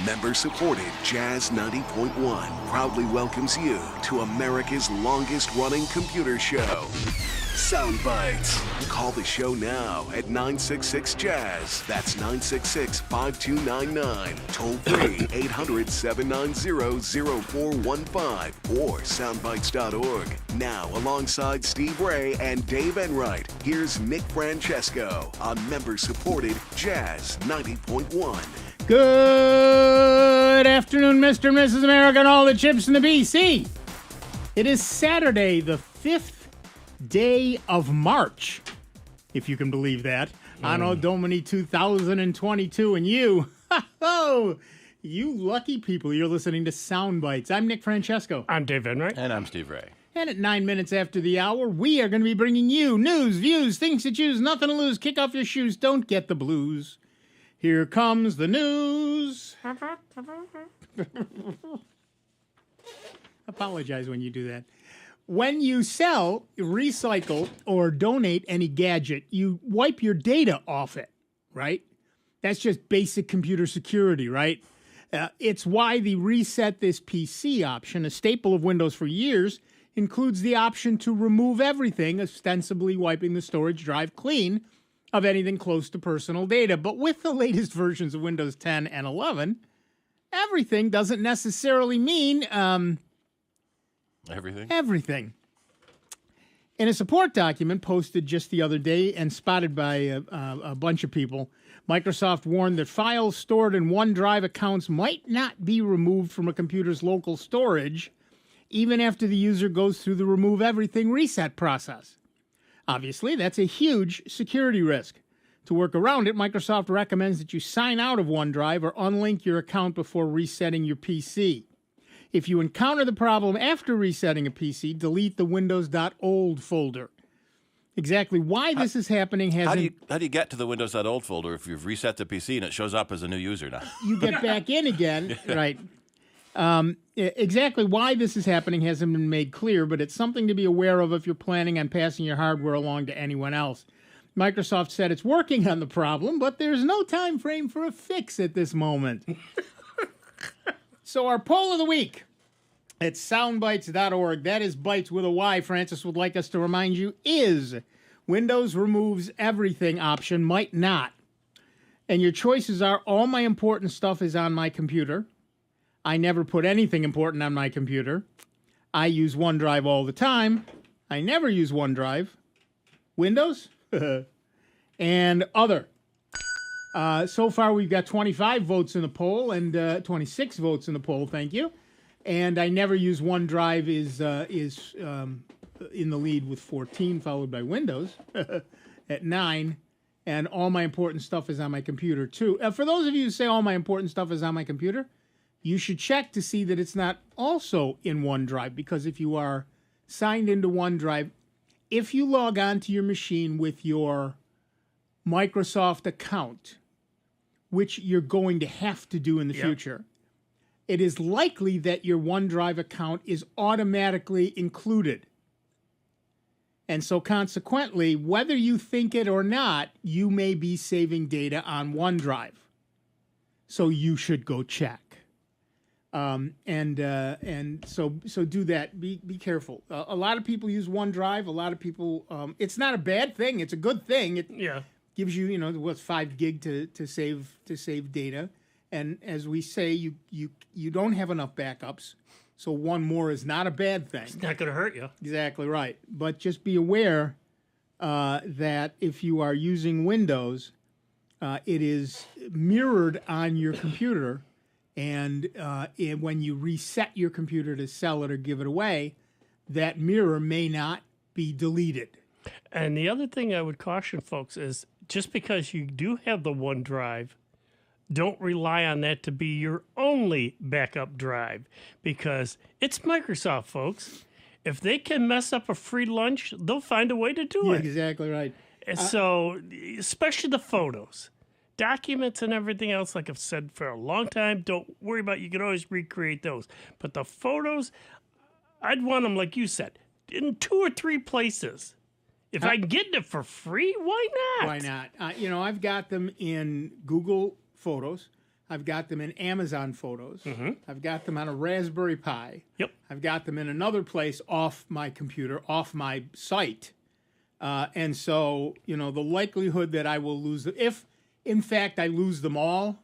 Member-supported Jazz 90.1 proudly welcomes you to America's longest-running computer show, Sound Bytes. Call the show now at 966-JAZZ. That's 966-5299. Toll free 800-790-0415 or soundbytes.org. Now, alongside Steve Ray and Dave Enright, here's Nick Francesco on member-supported Jazz 90.1. Good afternoon, Mr. and Mrs. America and all the chips in the BC. It is Saturday, the 5th day of March, if you can believe that. Anno Domini 2022, and you, you lucky people, you're listening to Sound Bytes. I'm Nick Francesco. I'm Dave Enright. And I'm Steve Ray. And at 9 minutes after the hour, we are going to be bringing you news, views, things to choose, nothing to lose. Kick off your shoes, don't get the blues. Here comes the news. Apologize when you do that. When you sell, recycle, or donate any gadget, you wipe your data off it, right? That's just basic computer security, right? It's why the Reset This PC option, a staple of Windows for years, includes the option to remove everything, ostensibly wiping the storage drive clean of anything close to personal data. But with the latest versions of Windows 10 and 11, everything doesn't necessarily mean everything. In a support document posted just the other day and spotted by a bunch of people, Microsoft warned that files stored in OneDrive accounts might not be removed from a computer's local storage even after the user goes through the remove everything reset process. Obviously, that's a huge security risk. To work around it, Microsoft recommends that you sign out of OneDrive or unlink your account before resetting your PC. If you encounter the problem after resetting a PC, delete the Windows.old folder. Exactly why this is happening hasn't... How do you get to the Windows.old folder if you've reset the PC and it shows up as a new user now? You get back in again, right. Exactly why this is happening hasn't been made clear, but it's something to be aware of if you're planning on passing your hardware along to anyone else. Microsoft said it's working on the problem, but there's no time frame for a fix at this moment. So our poll of the week at soundbytes.org, that is Bytes with a Y, Francis would like us to remind you, is Windows removes everything option, might not. And your choices are all my important stuff is on my computer. I never put anything important on my computer. I use OneDrive all the time. I never use OneDrive. Windows? And other. So far, we've got 25 votes in the poll and 26 votes in the poll. Thank you. And I never use OneDrive is in the lead with 14, followed by Windows at 9. And all my important stuff is on my computer, too. For those of you who say all my important stuff is on my computer, you should check to see that it's not also in OneDrive, because if you are signed into OneDrive, if you log on to your machine with your Microsoft account, which you're going to have to do in the future, it is likely that your OneDrive account is automatically included. And so consequently, whether you think it or not, you may be saving data on OneDrive. So you should go check. And so do that. Be careful. A lot of people use OneDrive. A lot of people, it's not a bad thing. It's a good thing. It gives you, 5 gig to save data. And as we say, you don't have enough backups. So one more is not a bad thing. It's not going to hurt you. Exactly right. But just be aware, that if you are using Windows, it is mirrored on your computer. And when you reset your computer to sell it or give it away, that mirror may not be deleted. And the other thing I would caution folks is just because you do have the OneDrive, don't rely on that to be your only backup drive, because it's Microsoft, folks. If they can mess up a free lunch, they'll find a way to do it. Exactly right. So, especially the photos. Documents and everything else, like I've said for a long time, don't worry about it. You can always recreate those. But the photos, I'd want them, like you said, in 2 or 3 places. If I can get it for free, why not? Why not? I've got them in Google Photos. I've got them in Amazon Photos. I've got them on a Raspberry Pi. Yep. I've got them in another place off my computer, off my site. And so, the likelihood that I will lose them, if in fact I lose them all,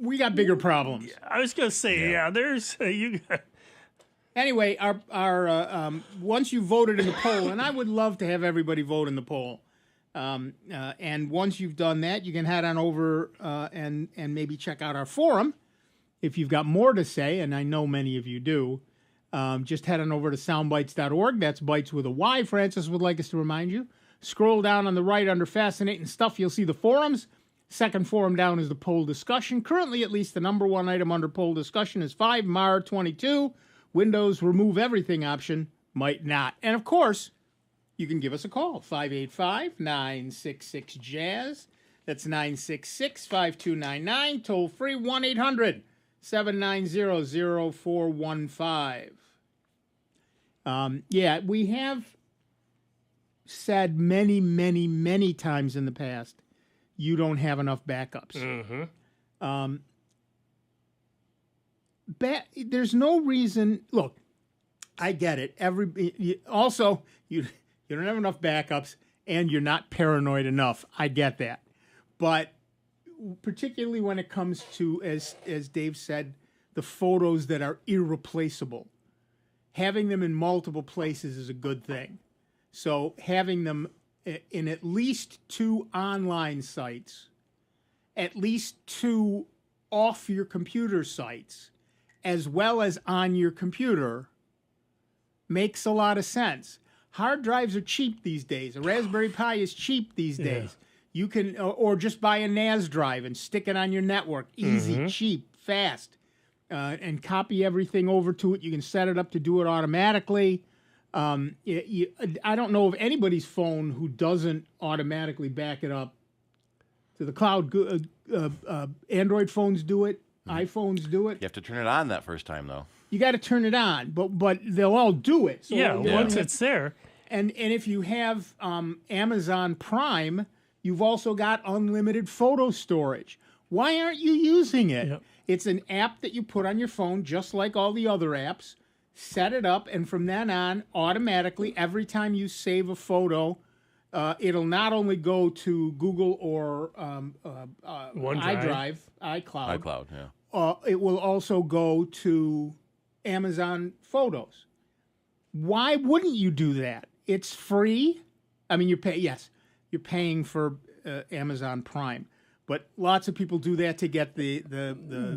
we got bigger problems. I was going to say, there's you. Anyway, our once you voted in the poll, and I would love to have everybody vote in the poll. And once you've done that, you can head on over and maybe check out our forum if you've got more to say, and I know many of you do. Just head on over to soundbytes.org. That's Bytes with a Y. Francis would like us to remind you. Scroll down on the right under Fascinating Stuff. You'll see the forums. Second forum down is the poll discussion. Currently, at least, the number one item under poll discussion is 5MAR22. Windows remove everything option might not. And, of course, you can give us a call, 585-966-JAZZ. That's 966-5299. Toll free, 1-800-790-0415. We have said many, many, many times in the past, you don't have enough backups. There's no reason. Look, I get it. You don't have enough backups, and you're not paranoid enough. I get that, but particularly when it comes to, as Dave said, the photos that are irreplaceable, having them in multiple places is a good thing. So having them in at least 2 online sites, at least 2 off your computer sites, as well as on your computer, makes a lot of sense. Hard drives are cheap these days. A Raspberry Pi is cheap these days. You can, or just buy a NAS drive and stick it on your network. Easy, cheap, fast. And copy everything over to it. You can set it up to do it automatically. I don't know of anybody's phone who doesn't automatically back it up to the cloud. Android phones do it. iPhones do it. You have to turn it on that first time, though. You got to turn it on, but they'll all do it. So once it's there. And if you have Amazon Prime, you've also got unlimited photo storage. Why aren't you using it? Yep. It's an app that you put on your phone, just like all the other apps. Set it up, and from then on, automatically, every time you save a photo, it'll not only go to Google or OneDrive. iCloud. Yeah. It will also go to Amazon Photos. Why wouldn't you do that? It's free. I mean, you're paying for Amazon Prime, but lots of people do that to get the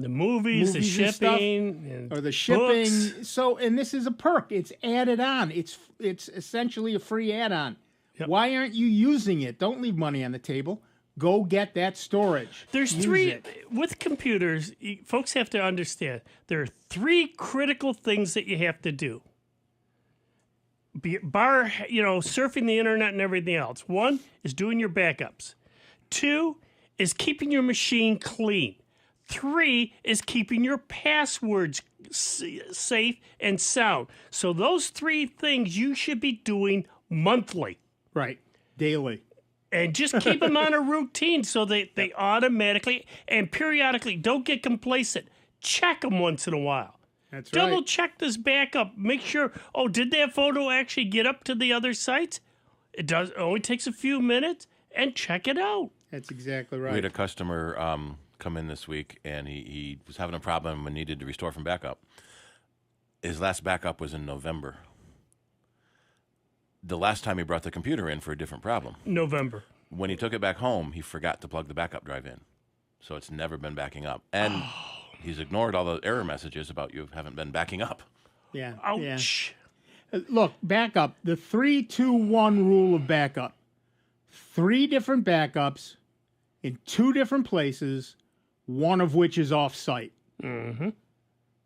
movies, the shipping, and or the shipping. Books. So, and this is a perk. It's added on. It's essentially a free add-on. Yep. Why aren't you using it? Don't leave money on the table. Go get that storage. There's Use 3 it. with computers. Folks have to understand there are 3 critical things that you have to do. Surfing the internet and everything else. 1 is doing your backups. 2 is keeping your machine clean. 3 is keeping your passwords safe and sound. So those 3 things you should be doing monthly. Right. Daily. And just keep them on a routine so they automatically and periodically, don't get complacent. Check them once in a while. That's right. Double check this backup. Make sure, did that photo actually get up to the other sites? It only takes a few minutes, and check it out. That's exactly right. We had a customer come in this week, and he was having a problem and needed to restore from backup. His last backup was in November. The last time he brought the computer in for a different problem. November. When he took it back home, he forgot to plug the backup drive in. So it's never been backing up. And he's ignored all the error messages about you haven't been backing up. Yeah. Ouch. Yeah. Look, backup. The 3-2-1 rule of backup. 3 different backups in 2 different places, one of which is off-site. Mm-hmm.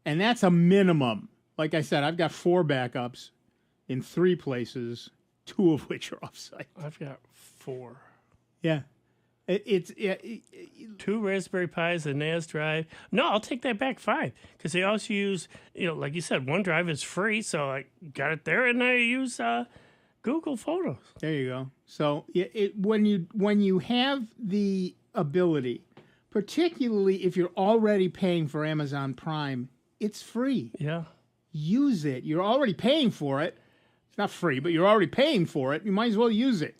And that's a minimum. Like I said, I've got 4 backups in 3 places, 2 of which are off-site. I've got 4. Yeah. It's 2 Raspberry Pis, a NAS drive. No, I'll take that back 5 because they also use, like you said, OneDrive is free, so I got it there, and I use Google Photos. There you go. So when you have the ability, particularly if you're already paying for Amazon Prime. It's free. Yeah. Use it. You're already paying for it. It's not free, but you're already paying for it. You might as well use it.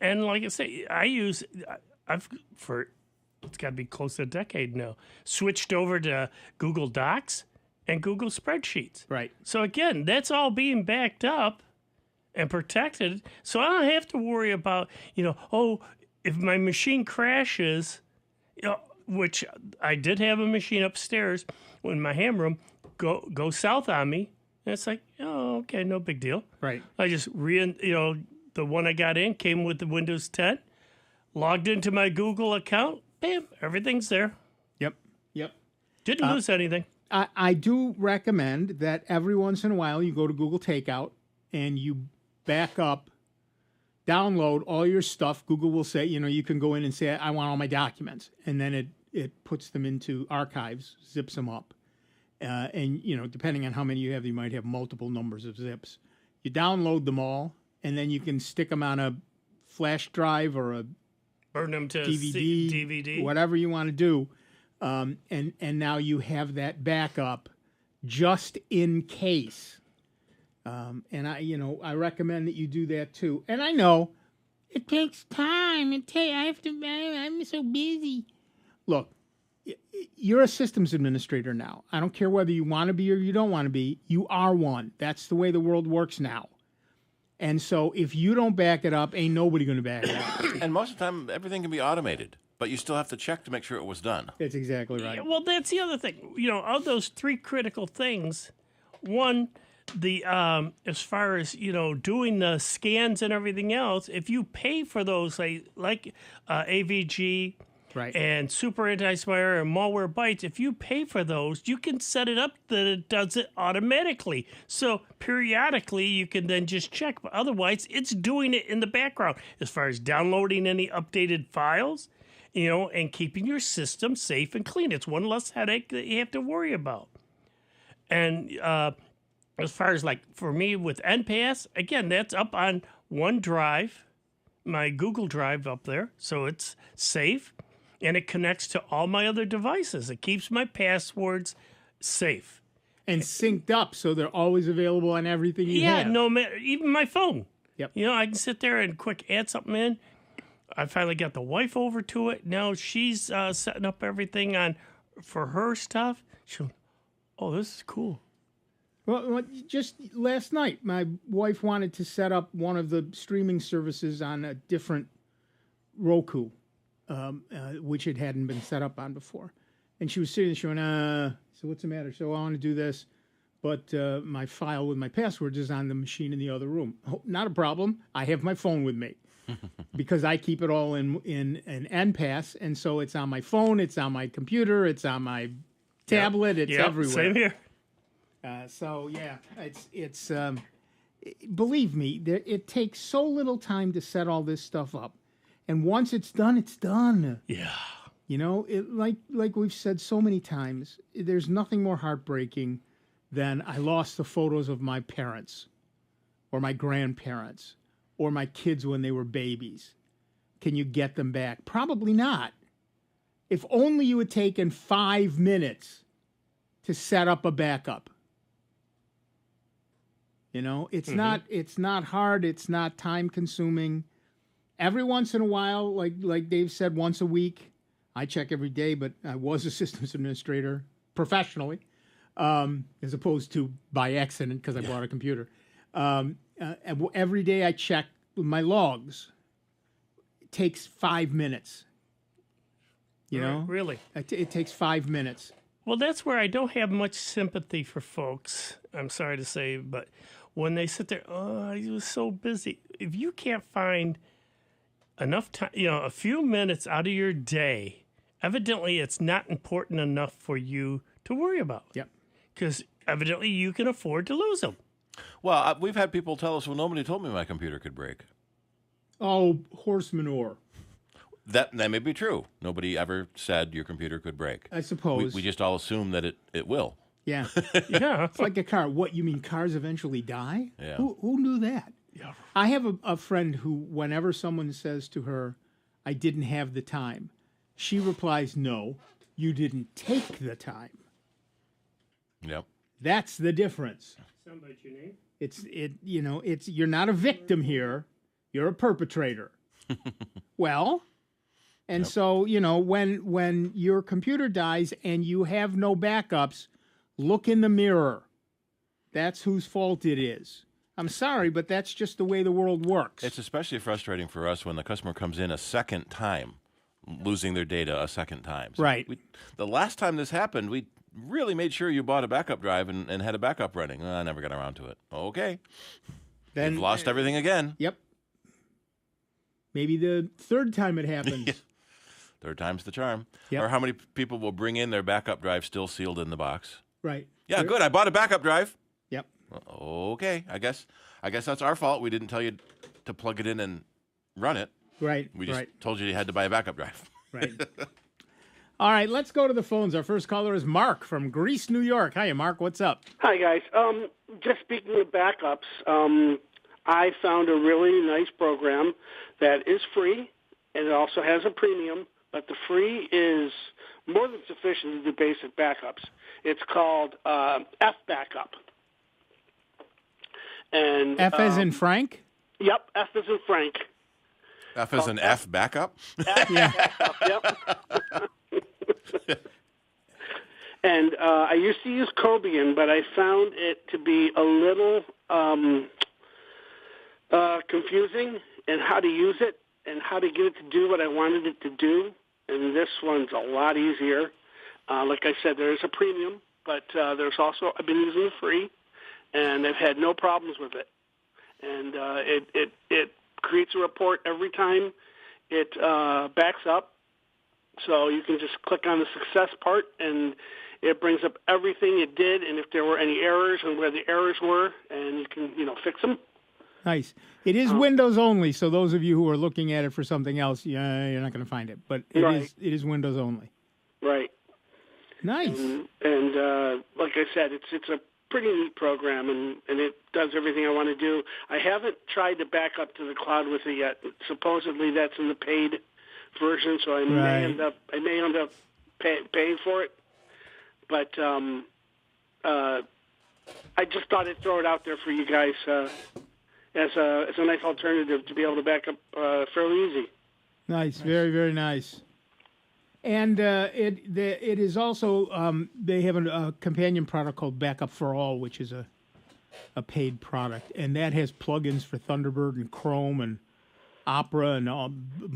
And like I say, it's got to be close to a decade now, switched over to Google Docs and Google Spreadsheets. Right. So again, that's all being backed up and protected. So I don't have to worry about, if my machine crashes, which I did have a machine upstairs in my ham room go south on me. And it's like, oh, okay, no big deal. Right. I just the one I got in came with the Windows 10, logged into my Google account, bam, everything's there. Yep. Didn't lose anything. I do recommend that every once in a while you go to Google Takeout and you back up, download all your stuff. Google will say, you can go in and say, I want all my documents. And then it puts them into archives, zips them up. And, depending on how many you have, you might have multiple numbers of zips. You download them all, and then you can stick them on a flash drive or a burn them to DVD, whatever you want to do. And now you have that backup just in case. And I recommend that you do that too. And I know it takes time. I'm so busy. Look, you're a systems administrator now. I don't care whether you want to be or you don't want to be. You are one. That's the way the world works now. And so if you don't back it up, ain't nobody going to back it up. And most of the time, everything can be automated, but you still have to check to make sure it was done. That's exactly right. Yeah, well, that's the other thing. Of those three critical things, one, as far as doing the scans and everything else, if you pay for those, like AVG. Right. And Super Anti-Spyware and Malware Bytes, if you pay for those, you can set it up that it does it automatically. So periodically, you can then just check. But otherwise, it's doing it in the background as far as downloading any updated files, and keeping your system safe and clean. It's one less headache that you have to worry about. And as far as for me with NPAS, again, that's up on OneDrive, my Google Drive up there. So it's safe. And it connects to all my other devices. It keeps my passwords safe. And synced up so they're always available on everything you have. Yeah, no matter, even my phone. Yep. I can sit there and quick add something in. I finally got the wife over to it. Now she's setting up everything for her stuff. This is cool. Well, just last night, my wife wanted to set up one of the streaming services on a different Roku. Which it hadn't been set up on before. And she was sitting there, she went, so what's the matter? So I want to do this, but my file with my passwords is on the machine in the other room. Oh, not a problem. I have my phone with me because I keep it all in an NPAS, and so it's on my phone, it's on my computer, it's on my tablet, it's everywhere. Same here. So, yeah, it's believe me, it takes so little time to set all this stuff up. And once it's done, it's done. Yeah. Like we've said so many times, there's nothing more heartbreaking than I lost the photos of my parents or my grandparents or my kids when they were babies. Can you get them back? Probably not. If only you had taken 5 minutes to set up a backup. It's not hard. It's not time consuming. Every once in a while, like Dave said, once a week, I check every day, but I was a systems administrator professionally, as opposed to by accident because I bought a computer. Every day I check my logs. It takes 5 minutes. Really? It takes 5 minutes. Well, that's where I don't have much sympathy for folks. I'm sorry to say, but when they sit there, I was so busy. If you can't find enough time, a few minutes out of your day, evidently it's not important enough for you to worry about. Yep. Because evidently you can afford to lose them. Well, we've had people tell us, well, nobody told me my computer could break. Oh, horse manure. That may be true. Nobody ever said your computer could break. I suppose. We just all assume that it will. Yeah. Yeah. It's like a car. What, you mean cars eventually die? Yeah. Who knew that? Yeah. I have a friend who, whenever someone says to her, I didn't have the time, She replies, no, you didn't take the time. Yep. That's the difference. Somebody your name? It's you're not a victim here. You're a perpetrator. Well, and so, when your computer dies and you have no backups, look in the mirror. That's whose fault it is. I'm sorry, but that's just the way the world works. It's especially frustrating for us when the customer comes in a second time, losing their data a second time. So right. The last time this happened, we really made sure you bought a backup drive and had a backup running. I never got around to it. Okay. Then you've lost everything again. Yep. Maybe the third time it happens. Yeah. Third time's the charm. Yep. Or how many people will bring in their backup drive still sealed in the box? Right. Yeah, good. I bought a backup drive. Yep. Okay. I guess that's our fault. We didn't tell you to plug it in and run it. Right. We just told you had to buy a backup drive. Right. All right, let's go to the phones. Our first caller is Mark from Greece, New York. Hiya, Mark. What's up? Hi, guys. Just speaking of backups, I found a really nice program that is free, and it also has a premium, but the free is more than sufficient to do basic backups. It's called F Backup. And F as in Frank? Yep, F as in Frank. F as in F backup? F backup, yep. And I used to use Cobian, but I found it to be a little confusing in how to use it and how to get it to do what I wanted it to do. And this one's a lot easier. Like I said, there is a premium, but there's also, I've been using it free, and I've had no problems with it. And it creates a report every time it backs up. So you can just click on the success part, and it brings up everything it did, and if there were any errors and where the errors were, and you can, fix them. Nice. It is Windows only, so those of you who are looking at it for something else, you're not going to find it. But it is Windows only. Right. Nice. And like I said, it's a pretty neat program, and it does everything I want to do. I haven't tried to back up to the cloud with it yet. Supposedly that's in the paid version, so I may end up paying for it. But I just thought I'd throw it out there for you guys as a nice alternative to be able to back up fairly easy. Nice, very, very nice. And it is also they have a companion product called Backup for All, which is a paid product, and that has plugins for Thunderbird and Chrome and Opera and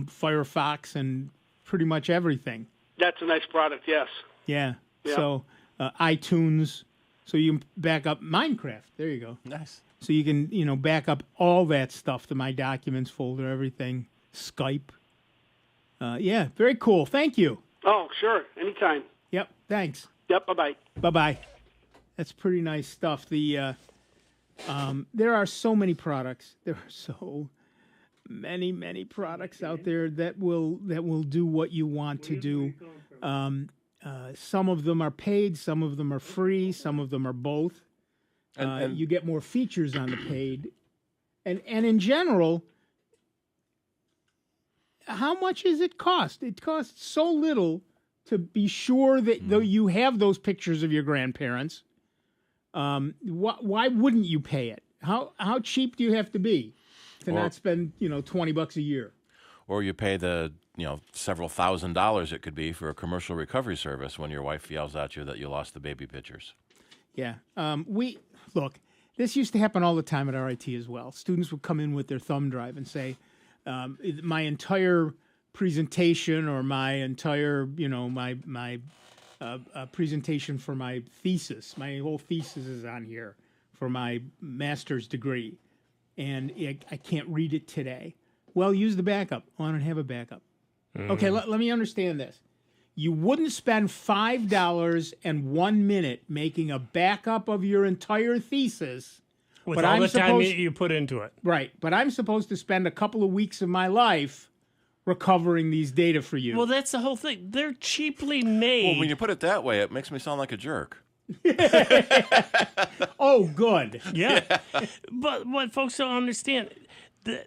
Firefox and pretty much everything. That's a nice product, yes. Yeah. So iTunes, so you can back up Minecraft. There you go. Nice. So you can back up all that stuff to my documents folder, everything. Skype. Yeah, very cool. Thank you. Oh, sure. Anytime. Yep. Thanks. Yep. Bye-bye. Bye-bye. That's pretty nice stuff. There are so many products. There are so many products out there that will do what you want to do. Some of them are paid, some of them are free, some of them are both. And you get more features on the paid. And in general, how much does it cost? It costs so little to be sure that though you have those pictures of your grandparents. Why wouldn't you pay it? How cheap do you have to be to not spend $20 a year? Or you pay the several $1,000s it could be for a commercial recovery service when your wife yells at you that you lost the baby pictures. Yeah. Look, this used to happen all the time at RIT as well. Students would come in with their thumb drive and say, my entire presentation or my entire, my presentation for my thesis, my whole thesis is on here for my master's degree, and I can't read it today. Well, use the backup. Oh, I don't have a backup. Okay, let me understand this. You wouldn't spend $5 and 1 minute making a backup of your entire thesis. With all the time you put into it. Right, but I'm supposed to spend a couple of weeks of my life recovering these data for you. Well, that's the whole thing. They're cheaply made. Well, when you put it that way, it makes me sound like a jerk. Oh, good. Yeah. But what folks don't understand, those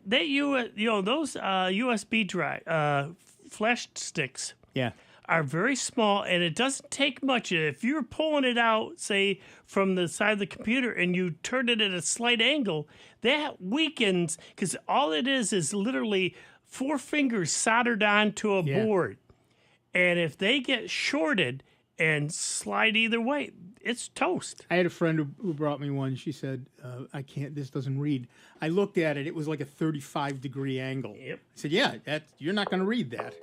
USB drive, flash sticks Yeah. are very small, and it doesn't take much. If you're pulling it out, say, from the side of the computer and you turn it at a slight angle, that weakens, because all it is literally 4 fingers soldered onto a board. And if they get shorted and slide either way, it's toast. I had a friend who brought me one. She said, I can't, this doesn't read. I looked at it. It was like a 35-degree angle. Yep. I said, yeah, you're not going to read that.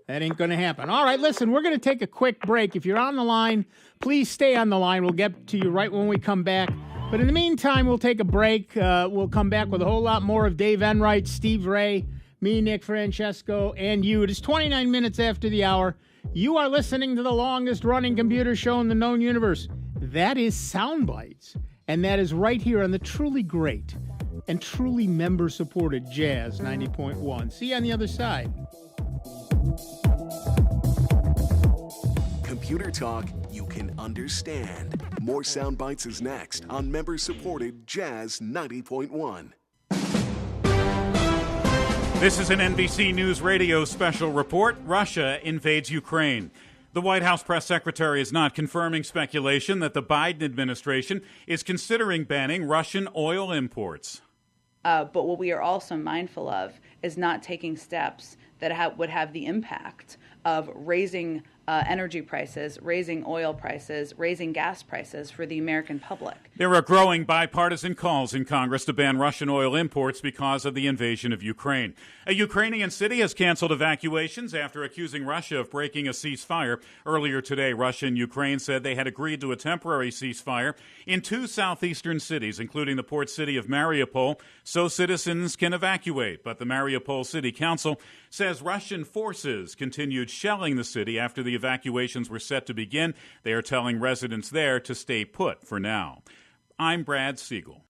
That ain't going to happen. All right, listen, we're going to take a quick break. If you're on the line, please stay on the line. We'll get to you right when we come back. But in the meantime, we'll take a break. We'll come back with a whole lot more of Dave Enright, Steve Ray, me, Nick Francesco, and you. It is 29 minutes after the hour. You are listening to the longest-running computer show in the known universe. That is Sound Bytes, and that is right here on the truly great and truly member-supported Jazz 90.1. See you on the other side. Computer talk you can understand. More Sound Bytes is next on member-supported Jazz 90.1. This is an NBC News Radio special report. Russia invades Ukraine. The White House press secretary is not confirming speculation that the Biden administration is considering banning Russian oil imports. But what we are also mindful of is not taking steps that would have the impact of raising energy prices, raising oil prices, raising gas prices for the American public. There are growing bipartisan calls in Congress to ban Russian oil imports because of the invasion of Ukraine. A Ukrainian city has canceled evacuations after accusing Russia of breaking a ceasefire. Earlier today, Russia and Ukraine said they had agreed to a temporary ceasefire in 2 southeastern cities, including the port city of Mariupol, so citizens can evacuate. But the Mariupol City Council says Russian forces continued shelling the city after the evacuations were set to begin. They are telling residents there to stay put for now. I'm Brad Siegel.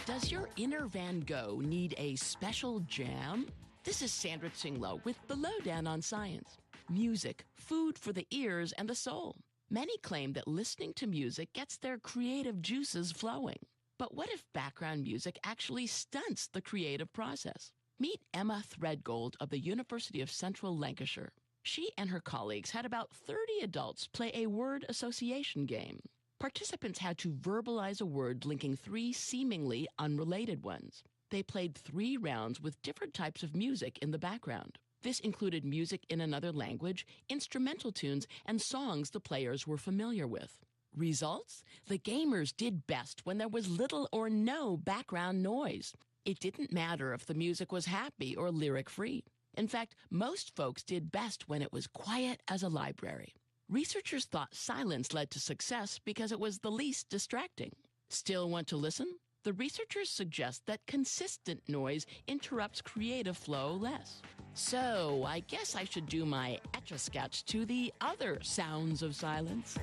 Does your inner Van Gogh need a special jam? This is Sandra Tsinglow with The Lowdown on Science. Music, food for the ears and the soul. Many claim that listening to music gets their creative juices flowing. But what if background music actually stunts the creative process? Meet Emma Threadgold of the University of Central Lancashire. She and her colleagues had about 30 adults play a word association game. Participants had to verbalize a word linking 3 seemingly unrelated ones. They played 3 rounds with different types of music in the background. This included music in another language, instrumental tunes, and songs the players were familiar with. Results? The gamers did best when there was little or no background noise. It didn't matter if the music was happy or lyric-free. In fact, most folks did best when it was quiet as a library. Researchers thought silence led to success because it was the least distracting. Still want to listen? The researchers suggest that consistent noise interrupts creative flow less. So, I guess I should do my etch-a-sketch to the other sounds of silence.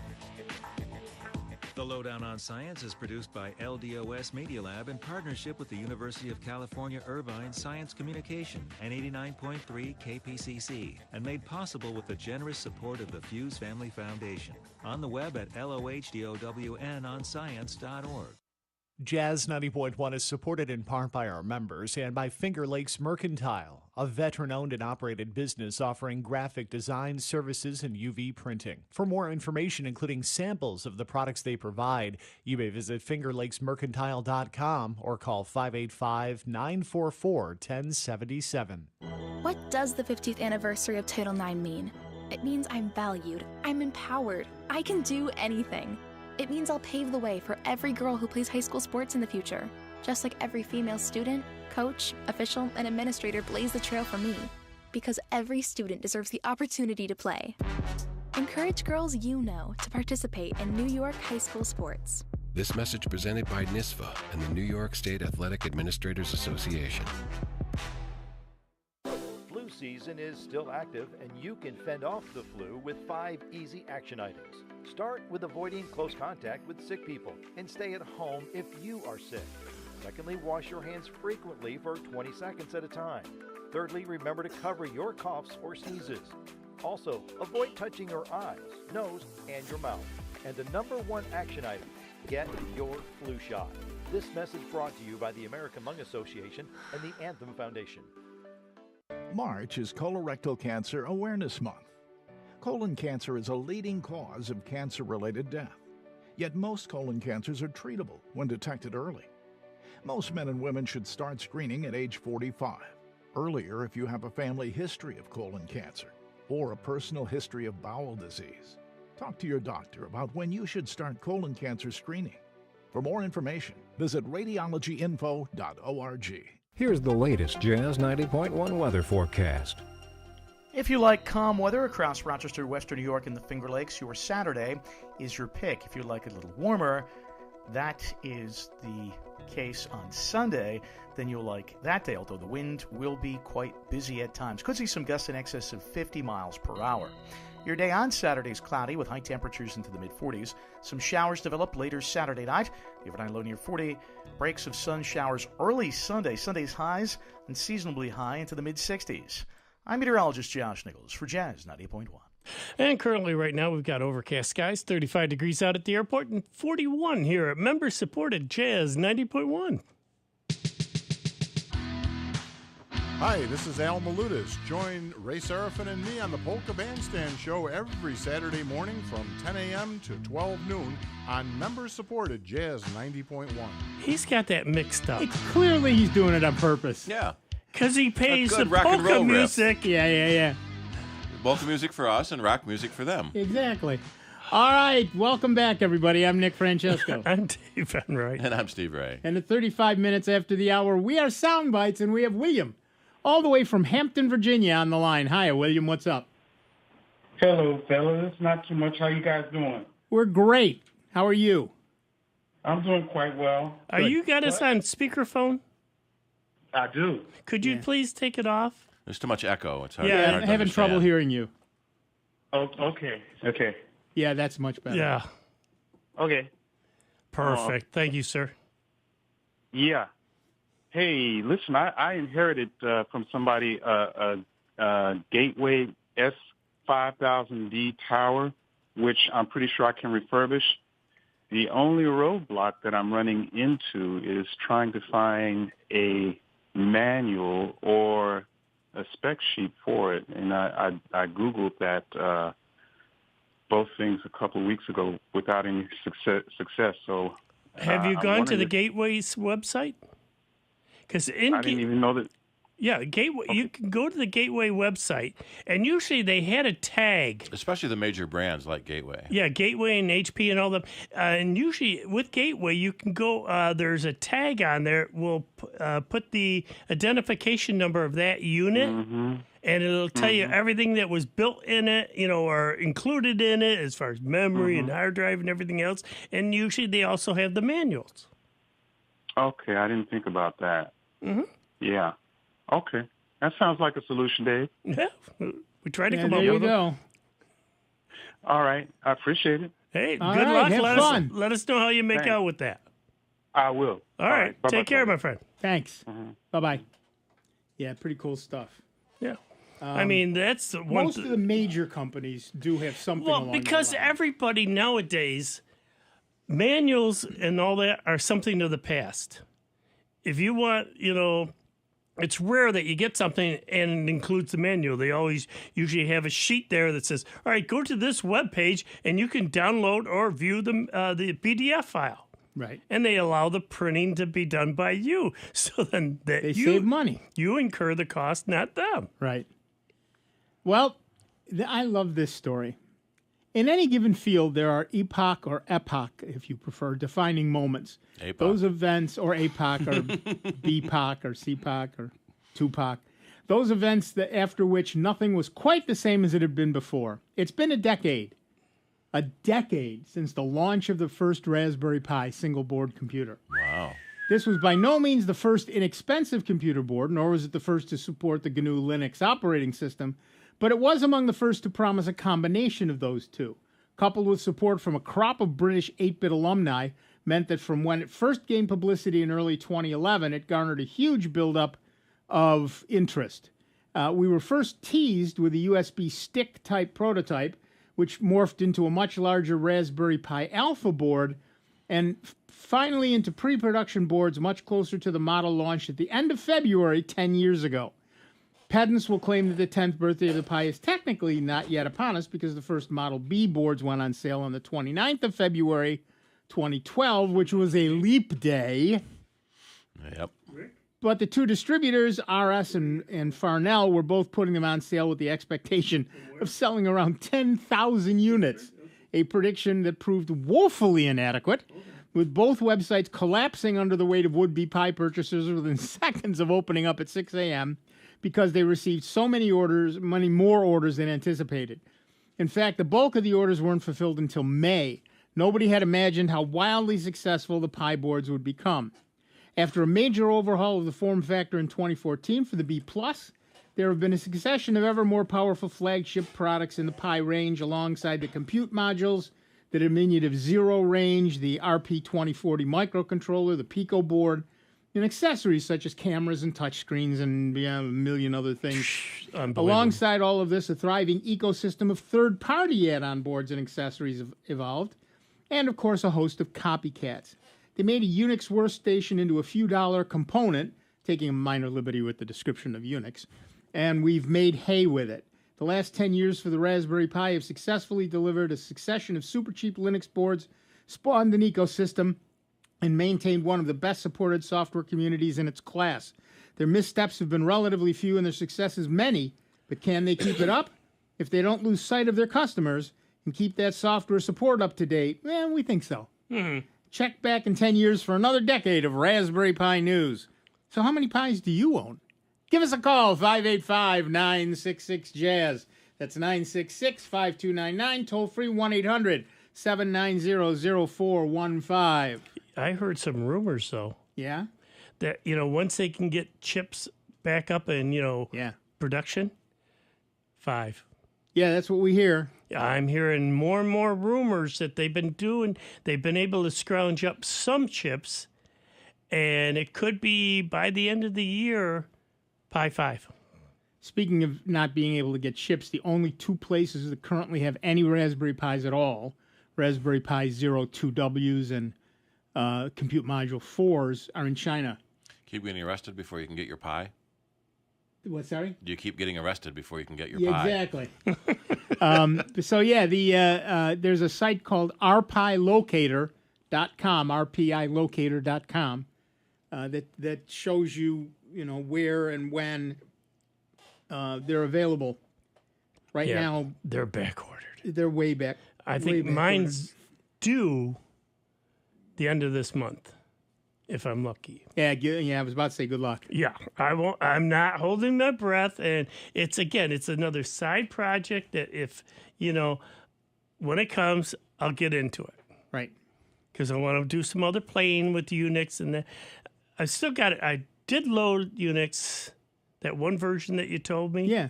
The Lowdown on Science is produced by LDOS Media Lab in partnership with the University of California Irvine Science Communication and 89.3 KPCC, and made possible with the generous support of the Fuse Family Foundation. On the web at LOHDOWNonscience.org. Jazz 90.1 is supported in part by our members and by Finger Lakes Mercantile, a veteran-owned and operated business offering graphic design services and UV printing. For more information, including samples of the products they provide, you may visit fingerlakesmercantile.com or call 585-944-1077. What does the 50th anniversary of Title IX mean? It means I'm valued, I'm empowered, I can do anything. It means I'll pave the way for every girl who plays high school sports in the future, just like every female student, coach, official, and administrator blaze the trail for me, because every student deserves the opportunity to play. Encourage girls you know to participate in New York high school sports. This message presented by NISVA and the New York State Athletic Administrators Association. Flu season is still active, and you can fend off the flu with 5 easy action items. Start with avoiding close contact with sick people and stay at home if you are sick. Secondly, wash your hands frequently for 20 seconds at a time. Thirdly, remember to cover your coughs or sneezes. Also, avoid touching your eyes, nose, and your mouth. And the number 1 action item, get your flu shot. This message brought to you by the American Lung Association and the Anthem Foundation. March is Colorectal Cancer Awareness Month. Colon cancer is a leading cause of cancer-related death. Yet most colon cancers are treatable when detected early. Most men and women should start screening at age 45. Earlier if you have a family history of colon cancer or a personal history of bowel disease. Talk to your doctor about when you should start colon cancer screening. For more information, visit radiologyinfo.org. Here's the latest Jazz 90.1 weather forecast. If you like calm weather across Rochester, Western New York, and the Finger Lakes, your Saturday is your pick. If you like it a little warmer, that is the case on Sunday. Then you'll like that day, although the wind will be quite busy at times. Could see some gusts in excess of 50 miles per hour. Your day on Saturday is cloudy with high temperatures into the mid-40s. Some showers develop later Saturday night. The overnight low near 40. Breaks of sun showers early Sunday. Sunday's highs unseasonably high into the mid-60s. I'm meteorologist Josh Nichols for Jazz 90.1. And currently right now we've got overcast skies, 35 degrees out at the airport, and 41 here at member-supported Jazz 90.1. Hi, this is Al Maludas. Join Ray Seraphin and me on the Polka Bandstand Show every Saturday morning from 10 a.m. to 12 noon on member-supported Jazz 90.1. He's got that mixed up. Clearly he's doing it on purpose. Yeah. Because he pays the rock and polka roll riff. music. Yeah. Polka music for us and rock music for them. Exactly. All right, welcome back, everybody. I'm Nick Francesco. I'm Dave Enright. And I'm Steve Ray. And at 35 minutes after the hour, we are Sound Bites, and we have William, all the way from Hampton, Virginia, on the line. Hiya, William. What's up? Hello, fellas. Not too much. How you guys doing? We're great. How are you? I'm doing quite well. Are you got us on speakerphone? I do. Could you please take it off? There's too much echo. It's hard. Yeah, hard I'm to having trouble understand. hearing you. Oh, okay. Yeah, that's much better. Yeah. Okay. Perfect. Thank you, sir. Yeah. Hey, listen, I inherited from somebody a Gateway S5000D tower, which I'm pretty sure I can refurbish. The only roadblock that I'm running into is trying to find a manual or a spec sheet for it. And I Googled that both things a couple of weeks ago without any success. So have you I'm gone to the wondering Gateway's website? Because I didn't even know that. Yeah, Gateway. You can go to the Gateway website, and usually they had a tag. Especially the major brands like Gateway. Yeah, Gateway and HP and all them. And usually with Gateway, you can go. There's a tag on there. We'll put the identification number of that unit, and it'll tell you everything that was built in it, or included in it as far as memory and hard drive and everything else. And usually they also have the manuals. Okay, I didn't think about that. Yeah. Okay. That sounds like a solution, Dave. Yeah. We try to come there up you with go. All right. I appreciate it. Hey, All good right, luck. have fun. Let us know how you make Thanks. out with that. I will. All right. Bye-bye, Take care, fellas. my friend. Thanks. Bye-bye. Yeah, pretty cool stuff. Yeah. I mean, that's the one. Most of the major companies do have something Well, along because that line. everybody nowadays, manuals and all that are something of the past. If you want, it's rare that you get something and it includes the manual. They always usually have a sheet there that says, all right, go to this web page and you can download or view the PDF file. Right. And they allow the printing to be done by you. So then They save money. You incur the cost, not them. Right. Well, I love this story. In any given field, there are epoch or if you prefer, defining moments. APOC. Those events, or APOC, or BPOC, or CPOC, or TUPOC. Those events that after which nothing was quite the same as it had been before. It's been a decade since the launch of the first Raspberry Pi single-board computer. Wow. This was by no means the first inexpensive computer board, nor was it the first to support the GNU Linux operating system, but it was among the first to promise a combination of those two. Coupled with support from a crop of British 8-bit alumni, meant that from when it first gained publicity in early 2011, it garnered a huge buildup of interest. We were first teased with a USB stick-type prototype, which morphed into a much larger Raspberry Pi Alpha board, and finally into pre-production boards much closer to the model launched at the end of February 10 years ago. Pedants will claim that the 10th birthday of the Pi is technically not yet upon us because the first Model B boards went on sale on the 29th of February, 2012, which was a leap day. Yep. But the two distributors, RS and Farnell, were both putting them on sale with the expectation of selling around 10,000 units, a prediction that proved woefully inadequate, with both websites collapsing under the weight of would-be Pi purchasers within seconds of opening up at 6 a.m. because they received so many more orders than anticipated. In fact, the bulk of the orders weren't fulfilled until May. Nobody had imagined how wildly successful the Pi boards would become. After a major overhaul of the form factor in 2014 for the B+, there have been a succession of ever more powerful flagship products in the Pi range alongside the compute modules, the diminutive Zero range, the RP2040 microcontroller, the Pico board, and accessories such as cameras and touchscreens and a million other things. Alongside all of this, a thriving ecosystem of third-party add-on boards and accessories have evolved, and of course a host of copycats. They made a Unix workstation into a few dollar component, taking a minor liberty with the description of Unix, and we've made hay with it. The last 10 years for the Raspberry Pi have successfully delivered a succession of super cheap Linux boards, spawned an ecosystem, and maintained one of the best supported software communities in its class. Their missteps have been relatively few and their successes many, but can they keep it up? If they don't lose sight of their customers and keep that software support up to date, we think so. Check back in 10 years for another decade of Raspberry Pi news. So how many Pis do you own? Give us a call, 585-966-JAZZ. That's 966-5299, toll-free 1-800-790-0415. I heard some rumors, though. Yeah? That, once they can get chips back up in, production, 5. Yeah, that's what we hear. I'm hearing more and more rumors that they've been able to scrounge up some chips, and it could be by the end of the year, Pi 5. Speaking of not being able to get chips, the only two places that currently have any Raspberry Pis at all, Raspberry Pi 02Ws and Compute Module 4s, are in China. Keep getting arrested before you can get your Pi? What, sorry? Do you keep getting arrested before you can get your Pi? Exactly. There's a site called rpilocator.com, rpilocator.com, that shows you, where and when they're available. Right now, they're back ordered. They're way back. I think mine's due the end of this month, if I'm lucky. Yeah, I was about to say good luck. Yeah, I'm not holding my breath, and it's another side project that if, when it comes, I'll get into it. Right. Because I want to do some other playing with Unix, and I still got it. I did load Unix, that one version that you told me. Yeah.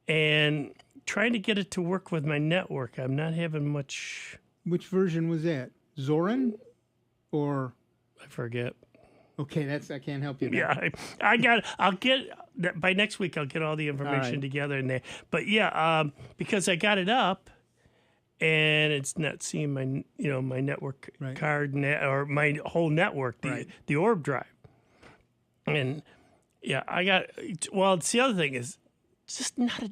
And trying to get it to work with my network, I'm not having much. Which version was that? Zorin? Or? I forget. Okay, I can't help you now. Yeah, I'll get, by next week, I'll get all the information together in there. But yeah, because I got it up, and it's not seeing my, my network card or my whole network, the orb drive. And yeah, it's the other thing is just not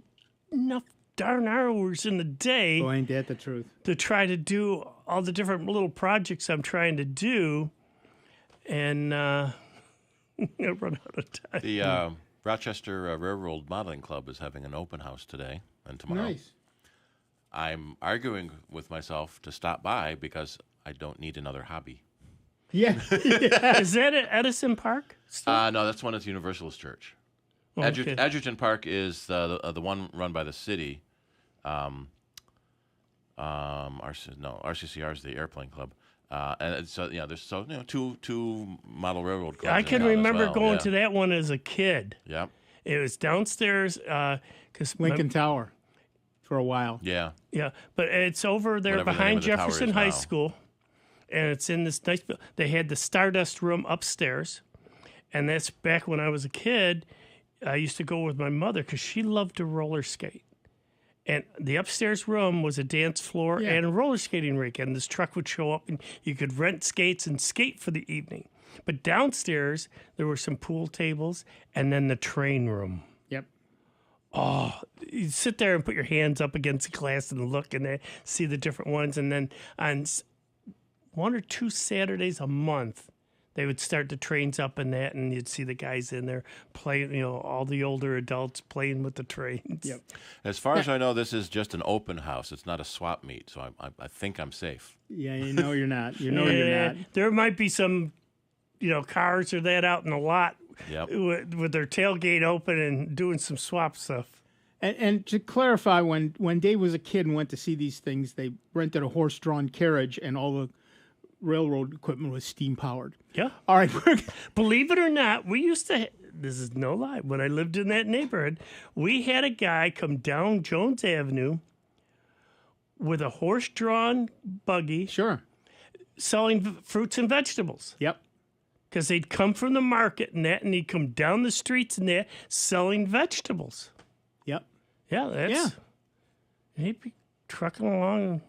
enough darn hours in the day. Oh, ain't that the truth? To try to do all the different little projects I'm trying to do. And I run out of time. The Rochester Railroad Modeling Club is having an open house today and tomorrow. Nice. I'm arguing with myself to stop by because I don't need another hobby. Yeah. Is that at Edison Park? No, that's one at the Universalist Church. Oh, okay. Edgerton Park is the one run by the city. RCCR is the airplane club. And so there's two model railroad clubs. I can remember going to that one as a kid. Yeah, it was downstairs because Lincoln Tower for a while. Yeah, but it's over there behind Jefferson High School, and it's in this nice. They had the Stardust room upstairs, and that's back when I was a kid. I used to go with my mother because she loved to roller skate. And the upstairs room was a dance floor and a roller skating rink. And this truck would show up and you could rent skates and skate for the evening. But downstairs, there were some pool tables and then the train room. Yep. Oh, you sit there and put your hands up against the glass and look and see the different ones. And then on 1 or 2 Saturdays a month, they would start the trains up in that, and you'd see the guys in there playing, all the older adults playing with the trains. Yep. As far as I know, this is just an open house. It's not a swap meet, so I think I'm safe. Yeah, you know you're not. You know you're not. There might be some, cars or that out in the lot Yep. with their tailgate open and doing some swap stuff. And to clarify, when Dave was a kid and went to see these things, they rented a horse-drawn carriage, and all the railroad equipment was steam-powered. Yeah. All right. Believe it or not, we used to, this is no lie, when I lived in that neighborhood, we had a guy come down Jones Avenue with a horse-drawn buggy. Sure. Selling fruits and vegetables. Yep. Because they'd come from the market and that, and he'd come down the streets and that, selling vegetables. Yep. Yeah, he'd be trucking along.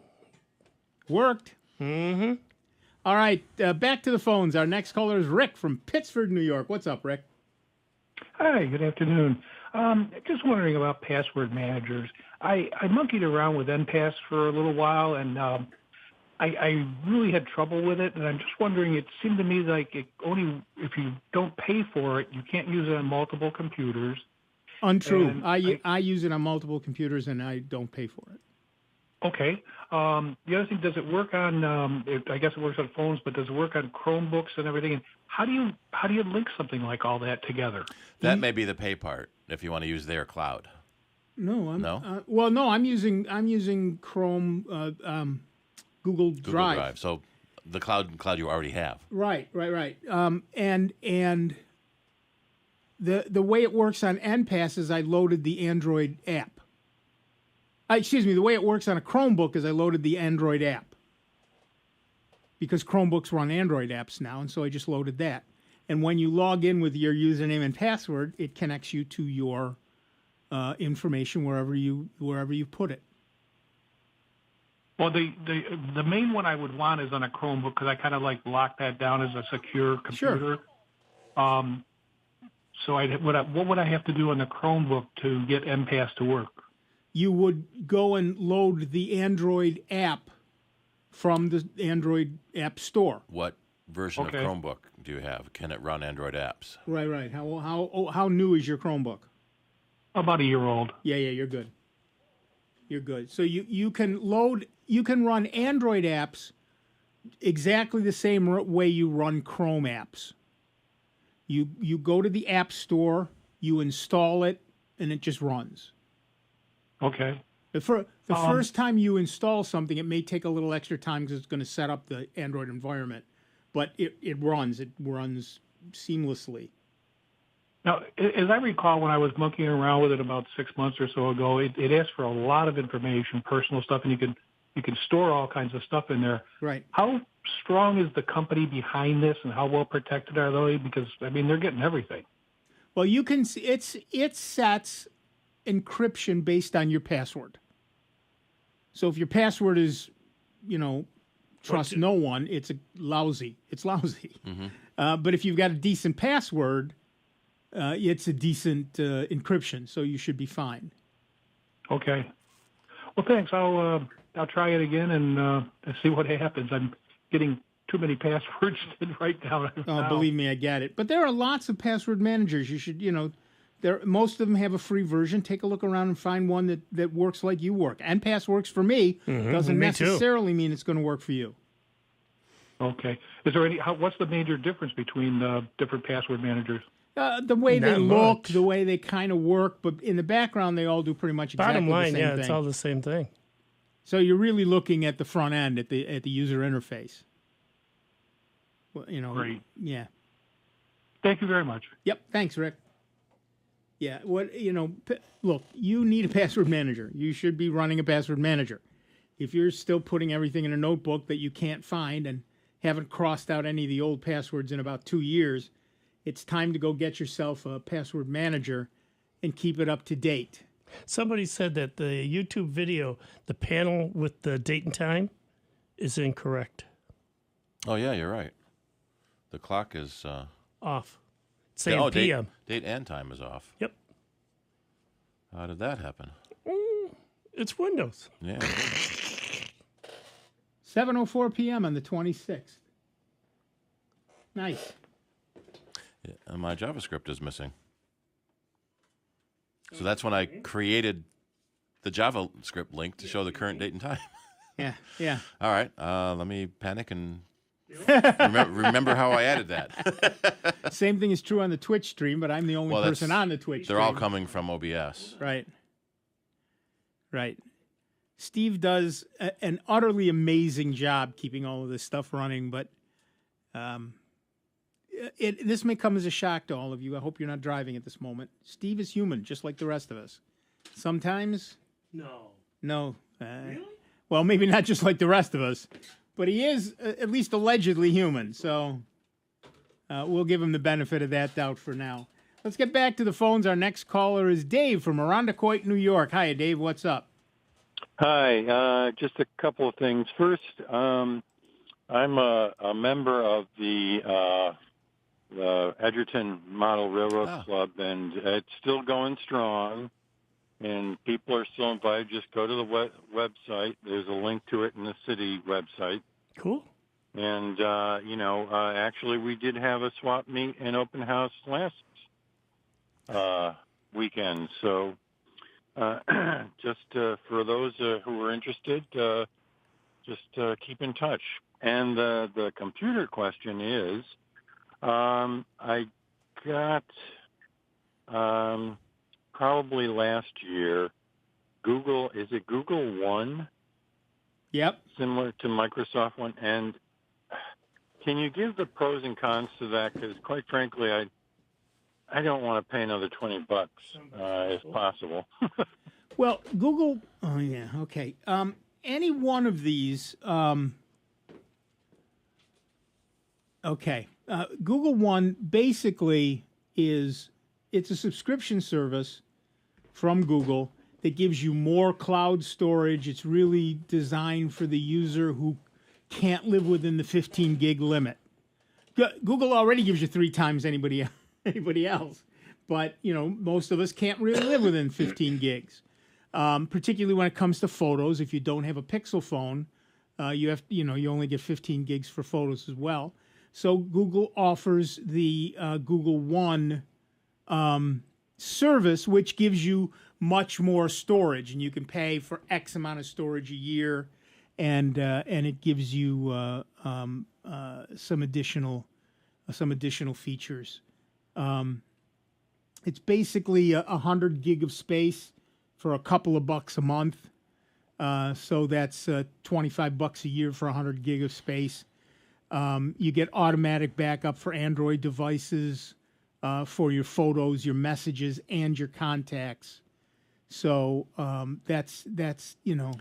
Worked. Mm-hmm. All right, back to the phones. Our next caller is Rick from Pittsford, New York. What's up, Rick? Hi, good afternoon. Just wondering about password managers. I monkeyed around with NPass for a little while, and I really had trouble with it. And I'm just wondering, it seemed to me like only if you don't pay for it, you can't use it on multiple computers. Untrue. And I use it on multiple computers, and I don't pay for it. Okay. The other thing, does it work on? I guess it works on phones, but does it work on Chromebooks and everything? And how do you link something like all that together? That may be the pay part if you want to use their cloud. No, No? no, I'm using Chrome, Google Drive. Google Drive. So the cloud you already have. Right. And the way it works on NPass is I loaded the Android app. The way it works on a Chromebook is I loaded the Android app. Because Chromebooks run Android apps now, and so I just loaded that. And when you log in with your username and password, it connects you to your information wherever you put it. Well, the main one I would want is on a Chromebook because I kind of lock that down as a secure computer. Sure. So what would I have to do on the Chromebook to get NPass to work? You would go and load the Android app from the Android app store. What version of Chromebook do you have? Can it run Android apps? Right. How new is your Chromebook? About a year old. Yeah, you're good. You're good. So you can run Android apps exactly the same way you run Chrome apps. You go to the App Store, you install it, and it just runs. Okay. The first time you install something, it may take a little extra time because it's going to set up the Android environment, but it runs. It runs seamlessly. Now, as I recall, when I was monkeying around with it about 6 months or so ago, it asked for a lot of information, personal stuff, and you can store all kinds of stuff in there. Right. How strong is the company behind this, and how well protected are they? Because they're getting everything. Well, you can see it sets encryption based on your password. So if your password is, trust no one, it's lousy. Mm-hmm. But if you've got a decent password, it's a decent encryption, so you should be fine. Okay. Well, thanks. I'll try it again and see what happens. I'm getting too many passwords to write down. Oh, believe me, I get it. But there are lots of password managers. You should, most of them have a free version. Take a look around and find one that works like you work. NPass works for me. Mm-hmm. Doesn't Me necessarily mean it's going to work for you. Okay. Is there what's the major difference between the different password managers? The way they Not look, much. the way they kind of work, but in the background, they all do pretty much exactly Bottom line, the same thing. it's all the same thing. So you're really looking at the front end, at the user interface. Well, Great. Yeah. Thank you very much. Yep. Thanks, Rick. Yeah. Look, you need a password manager. You should be running a password manager. If you're still putting everything in a notebook that you can't find and haven't crossed out any of the old passwords in about 2 years, it's time to go get yourself a password manager and keep it up to date. Somebody said that the YouTube video, the panel with the date and time, is incorrect. Oh, yeah, you're right. The clock is... off. It's saying PM. Date and time is off. Yep. How did that happen? It's Windows. Yeah. 7:04 p.m. on the 26th. Nice. Yeah, and my JavaScript is missing. So that's when I created the JavaScript link to show the current date and time. Yeah, yeah. All right, let me panic and remember how I added that. Same thing is true on the Twitch stream, but I'm the only person on the Twitch stream. They're all coming from OBS. Right. Right. Steve does an utterly amazing job keeping all of this stuff running, but this may come as a shock to all of you. I hope you're not driving at this moment. Steve is human, just like the rest of us. Sometimes... No. Really? Well, maybe not just like the rest of us, but he is at least allegedly human, so we'll give him the benefit of that doubt for now. Let's get back to the phones. Our next caller is Dave from Arundecoit, New York. Hi, Dave. What's up? Hi. Just a couple of things. First, I'm a member of the Edgerton Model Railroad Club, and it's still going strong. And people are still invited. Just go to the website. There's a link to it in the city website. Cool. And, actually we did have a swap meet and open house last weekend. So just for those who are interested, just keep in touch. And the computer question is, I got... probably last year, is it Google One? Yep. Similar to Microsoft One. And can you give the pros and cons to that? Because quite frankly, I don't want to pay another $20 if possible. Well, Google, oh yeah, okay. Any one of these, okay. Google One basically it's a subscription service from Google that gives you more cloud storage. It's really designed for the user who can't live within the 15 gig limit. Google already gives you 3 times anybody else, but most of us can't really live within 15 gigs. Particularly when it comes to photos. If you don't have a Pixel phone, you only get 15 gigs for photos as well. So Google offers the Google One service, which gives you much more storage, and you can pay for X amount of storage a year, and it gives you some additional features. It's basically 100 gig of space for a couple of bucks a month, so that's $25 a year for 100 gig of space. You get automatic backup for Android devices. For your photos, your messages, and your contacts. So that's And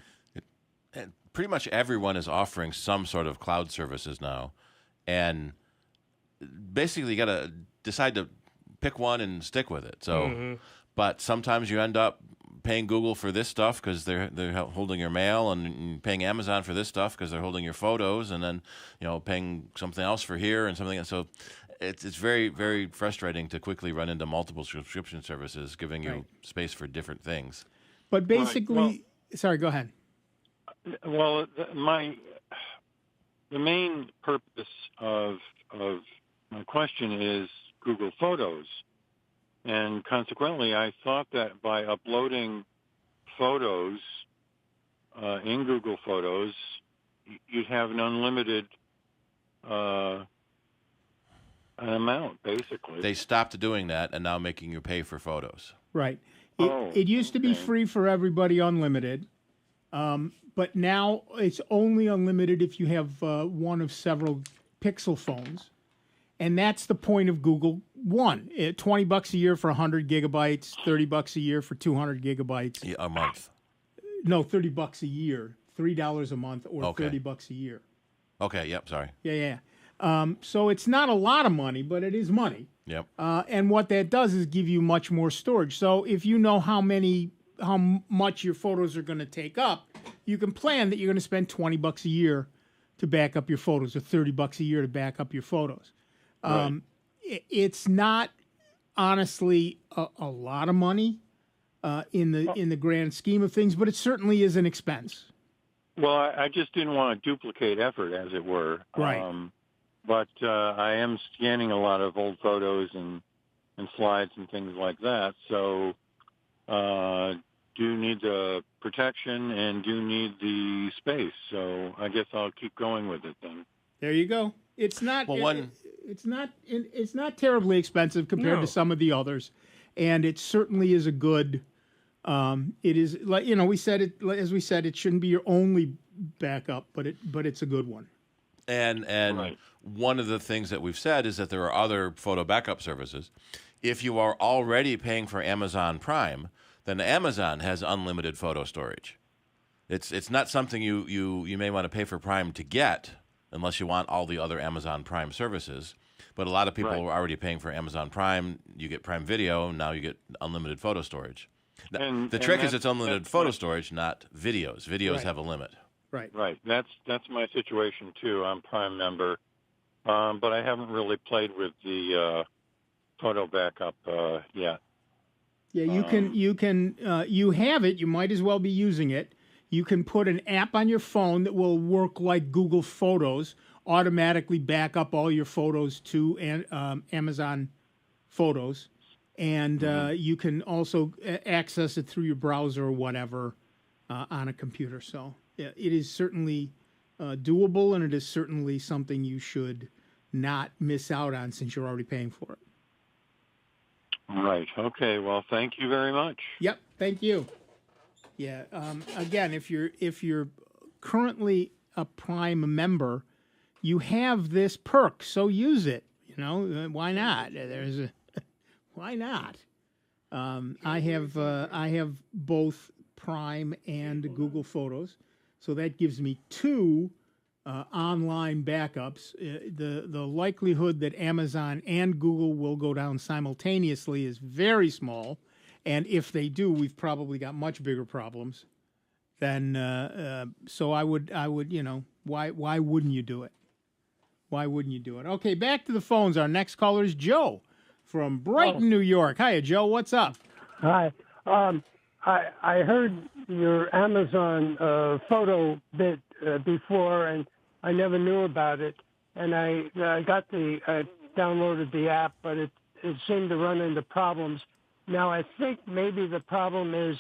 pretty much everyone is offering some sort of cloud services now, and basically you got to decide to pick one and stick with it. So, but sometimes you end up paying Google for this stuff because they're holding your mail, and paying Amazon for this stuff because they're holding your photos, and then paying something else for here and something else. So. It's very, very frustrating to quickly run into multiple subscription services giving you space for different things. But basically, sorry, go ahead. Well, the main purpose of my question is Google Photos. And consequently, I thought that by uploading photos in Google Photos, you'd have an unlimited an amount, basically. They stopped doing that and now making you pay for photos. Right. It used to be free for everybody, unlimited. But now it's only unlimited if you have one of several Pixel phones. And that's the point of Google One. $20 a year for 100 gigabytes, $30 a year for 200 gigabytes. Yeah, a month. No, $30 a year. $3 a month or $30 a year. Okay, yep, sorry. Yeah. So it's not a lot of money, but it is money. Yep. And what that does is give you much more storage. So if you know how much your photos are going to take up, you can plan that you're going to spend $20 a year to back up your photos, or $30 a year to back up your photos. Right. It's not honestly a lot of money, in the grand scheme of things, but it certainly is an expense. Well, I just didn't want to duplicate effort, as it were. Right. But I am scanning a lot of old photos and slides and things like that. So do need the protection and do need the space. So I guess I'll keep going with it then. There you go. It's not. Well, it's not terribly expensive compared to some of the others, and it certainly is a good. It is like we said it as we said it shouldn't be your only backup, but it's a good one. And Right. one of the things that we've said is that there are other photo backup services. If you are already paying for Amazon Prime, then Amazon has unlimited photo storage. It's not something you may want to pay for Prime to get unless you want all the other Amazon Prime services. But a lot of people are already paying for Amazon Prime. You get Prime Video, now you get unlimited photo storage. Now, the trick is it's unlimited photo storage, not videos. Videos have a limit. Right. Right. That's my situation too. I'm Prime member, but I haven't really played with the photo backup yet. Yeah, you have it. You might as well be using it. You can put an app on your phone that will work like Google Photos, automatically back up all your photos to Amazon Photos, and you can also access it through your browser or whatever on a computer. So yeah, it is certainly doable, and it is certainly something you should not miss out on since you're already paying for it. Right. Okay. Well, thank you very much. Yep. Thank you. Yeah. Again, if you're currently a Prime member, you have this perk, so use it. Why not? Why not? I have both Prime and Google Photos, so that gives me two online backups. The likelihood that Amazon and Google will go down simultaneously is very small. And if they do, we've probably got much bigger problems. So I would, why wouldn't you do it? Why wouldn't you do it? Okay, back to the phones. Our next caller is Joe from Brighton, New York. Hiya, Joe. What's up? Hi. I heard your Amazon photo bit before, and I never knew about it. And I downloaded the app, but it seemed to run into problems. Now, I think maybe the problem is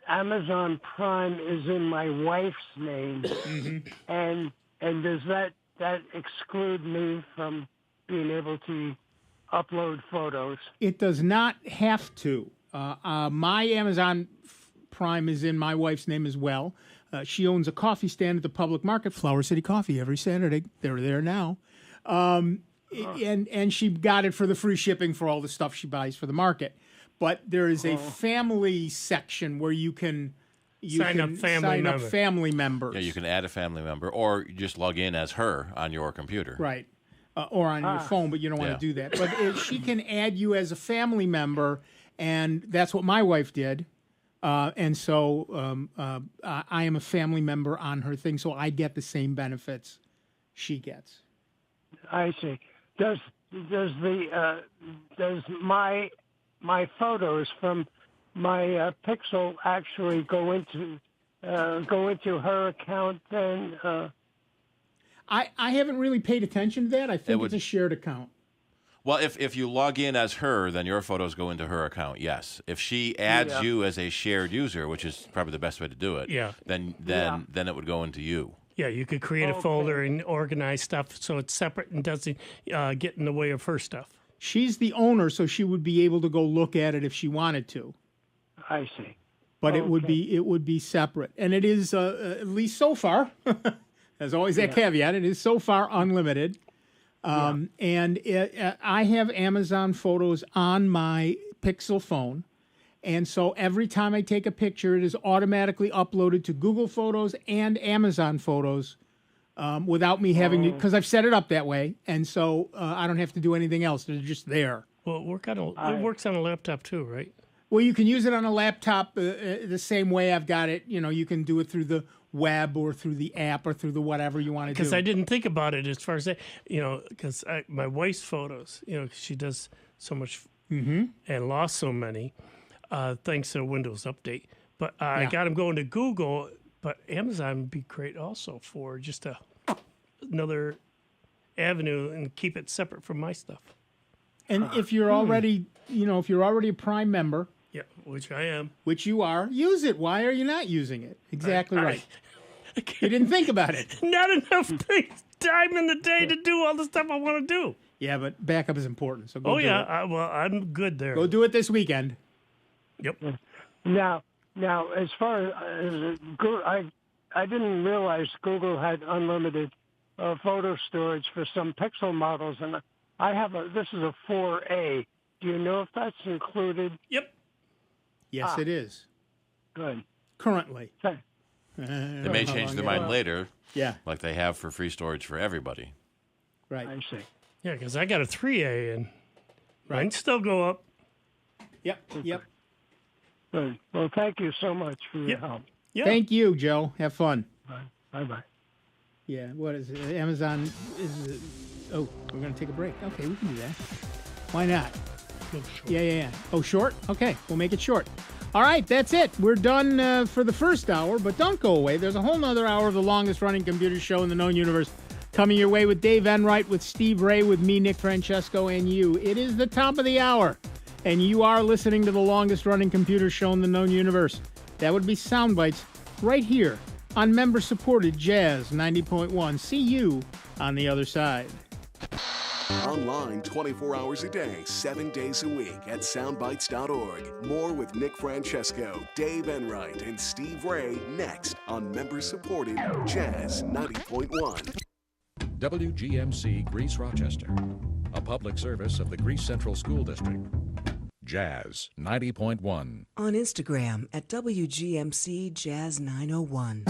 Amazon Prime is in my wife's name, and does that exclude me from being able to upload photos? It does not have to. My Amazon Prime is in my wife's name as well. She owns a coffee stand at the public market, Flower City Coffee, every Saturday. They're there now. And she got it for the free shipping for all the stuff she buys for the market. But there is a family section where you can sign up family members. Yeah, you can add a family member, or you just log in as her on your computer. Right. Or on your phone, but you don't want to do that. But she can add you as a family member, and that's what my wife did. And so I am a family member on her thing, so I get the same benefits she gets. I see. Does my photos from my Pixel actually go into her account then? I haven't really paid attention to that. I think it's a shared account. Well, if you log in as her, then your photos go into her account, yes. If she adds you as a shared user, which is probably the best way to do it, then it would go into you. Yeah, you could create a folder and organize stuff so it's separate and doesn't get in the way of her stuff. She's the owner, so she would be able to go look at it if she wanted to. I see. But it would be separate, and it is at least so far. There's always that caveat. It is so far unlimited. And I have Amazon Photos on my Pixel phone. And so every time I take a picture, it is automatically uploaded to Google Photos and Amazon Photos without me having to, because I've set it up that way. And so I don't have to do anything else. They're just there. Well, it works on a laptop too, right? Well, you can use it on a laptop the same way I've got it. You can do it through the web or through the app or through the whatever you want to do. Because I didn't think about it as far as that, because my wife's photos, she does so much and lost so many. thanks to Windows Update. But I got them going to Google, but Amazon would be great also for just another avenue and keep it separate from my stuff. And if you're already, if you're already a Prime member, yeah, which I am, which you are, use it. Why are you not using it? Exactly right. You didn't think about it. Not enough time in the day to do all the stuff I want to do. Yeah, but backup is important. So go do it. Well, I'm good there. Go do it this weekend. Yep. Now, as far as Google, I didn't realize Google had unlimited photo storage for some Pixel models, and I have this is a 4A. Do you know if that's included? Yep. Yes, it is. Good. Currently. They may change their mind later. Yeah. Like they have for free storage for everybody. Right. I see. Yeah, because I got a 3A and mine still go up. Yep. Yep. Good. Well, thank you so much for your help. Yeah. Thank you, Joe. Have fun. Bye-bye. Yeah. What is it? Amazon is. Oh, we're going to take a break. Okay, we can do that. Why not? Yeah. Oh, short? Okay, we'll make it short. All right, that's it. We're done for the first hour, but don't go away. There's a whole nother hour of the longest-running computer show in the known universe coming your way with Dave Enright, with Steve Ray, with me, Nick Francesco, and you. It is the top of the hour, and you are listening to the longest-running computer show in the known universe. That would be Soundbites right here on member-supported Jazz 90.1. See you on the other side. Online 24 hours a day, 7 days a week at soundbites.org. More with Nick Francesco, Dave Enright, and Steve Ray next on member-supported Jazz 90.1. WGMC Greece Rochester, a public service of the Greece Central School District. Jazz 90.1. On Instagram at WGMC Jazz 901.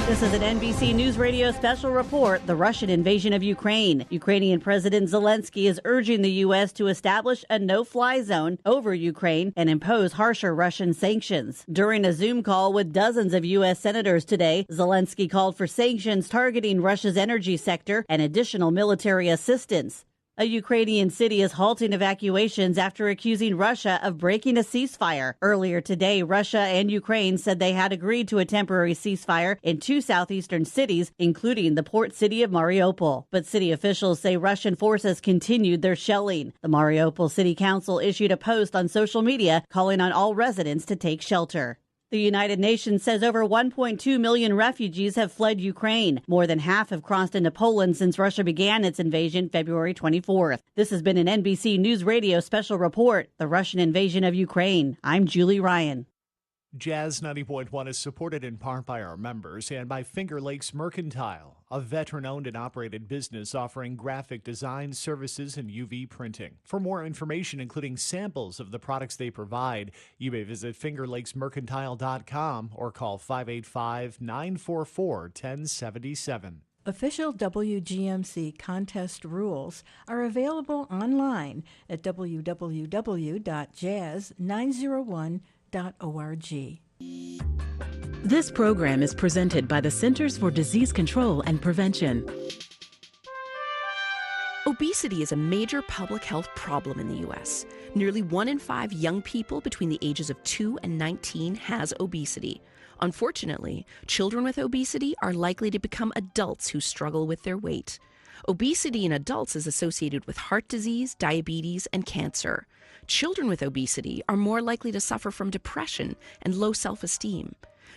This is an NBC News Radio special report, the Russian invasion of Ukraine. Ukrainian President Zelensky is urging the U.S. to establish a no-fly zone over Ukraine and impose harsher Russian sanctions. During a Zoom call with dozens of U.S. senators today, Zelensky called for sanctions targeting Russia's energy sector and additional military assistance. A Ukrainian city is halting evacuations after accusing Russia of breaking a ceasefire. Earlier today, Russia and Ukraine said they had agreed to a temporary ceasefire in two southeastern cities, including the port city of Mariupol. But city officials say Russian forces continued their shelling. The Mariupol City Council issued a post on social media calling on all residents to take shelter. The United Nations says over 1.2 million refugees have fled Ukraine. More than half have crossed into Poland since Russia began its invasion February 24th. This has been an NBC News Radio special report, the Russian invasion of Ukraine. I'm Julie Ryan. Jazz 90.1 is supported in part by our members and by Finger Lakes Mercantile, a veteran-owned and operated business offering graphic design services and UV printing. For more information, including samples of the products they provide, you may visit fingerlakesmercantile.com or call 585-944-1077. Official WGMC contest rules are available online at www.jazz901.org. This program is presented by the Centers for Disease Control and Prevention. Obesity is a major public health problem in the U.S. Nearly 1 in 5 young people between the ages of 2 and 19 has obesity. Unfortunately, children with obesity are likely to become adults who struggle with their weight. Obesity in adults is associated with heart disease, diabetes, and cancer. Children with obesity are more likely to suffer from depression and low self-esteem.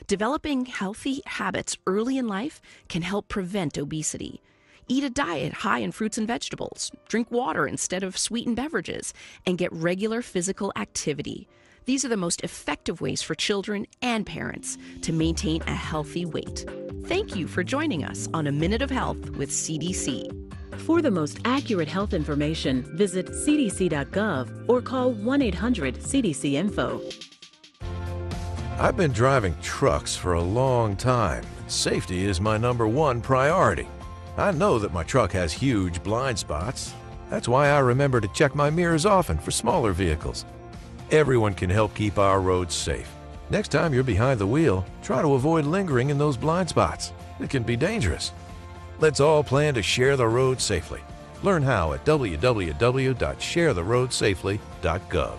Developing healthy habits early in life can help prevent obesity. Eat a diet high in fruits and vegetables, drink water instead of sweetened beverages, and get regular physical activity. These are the most effective ways for children and parents to maintain a healthy weight. Thank you for joining us on A Minute of Health with CDC. For the most accurate health information, visit cdc.gov or call 1-800-CDC-INFO. I've been driving trucks for a long time. Safety is my #1 priority. I know that my truck has huge blind spots. That's why I remember to check my mirrors often for smaller vehicles. Everyone can help keep our roads safe. Next time you're behind the wheel, try to avoid lingering in those blind spots. It can be dangerous. Let's all plan to share the road safely. Learn how at www.sharetheroadsafely.gov.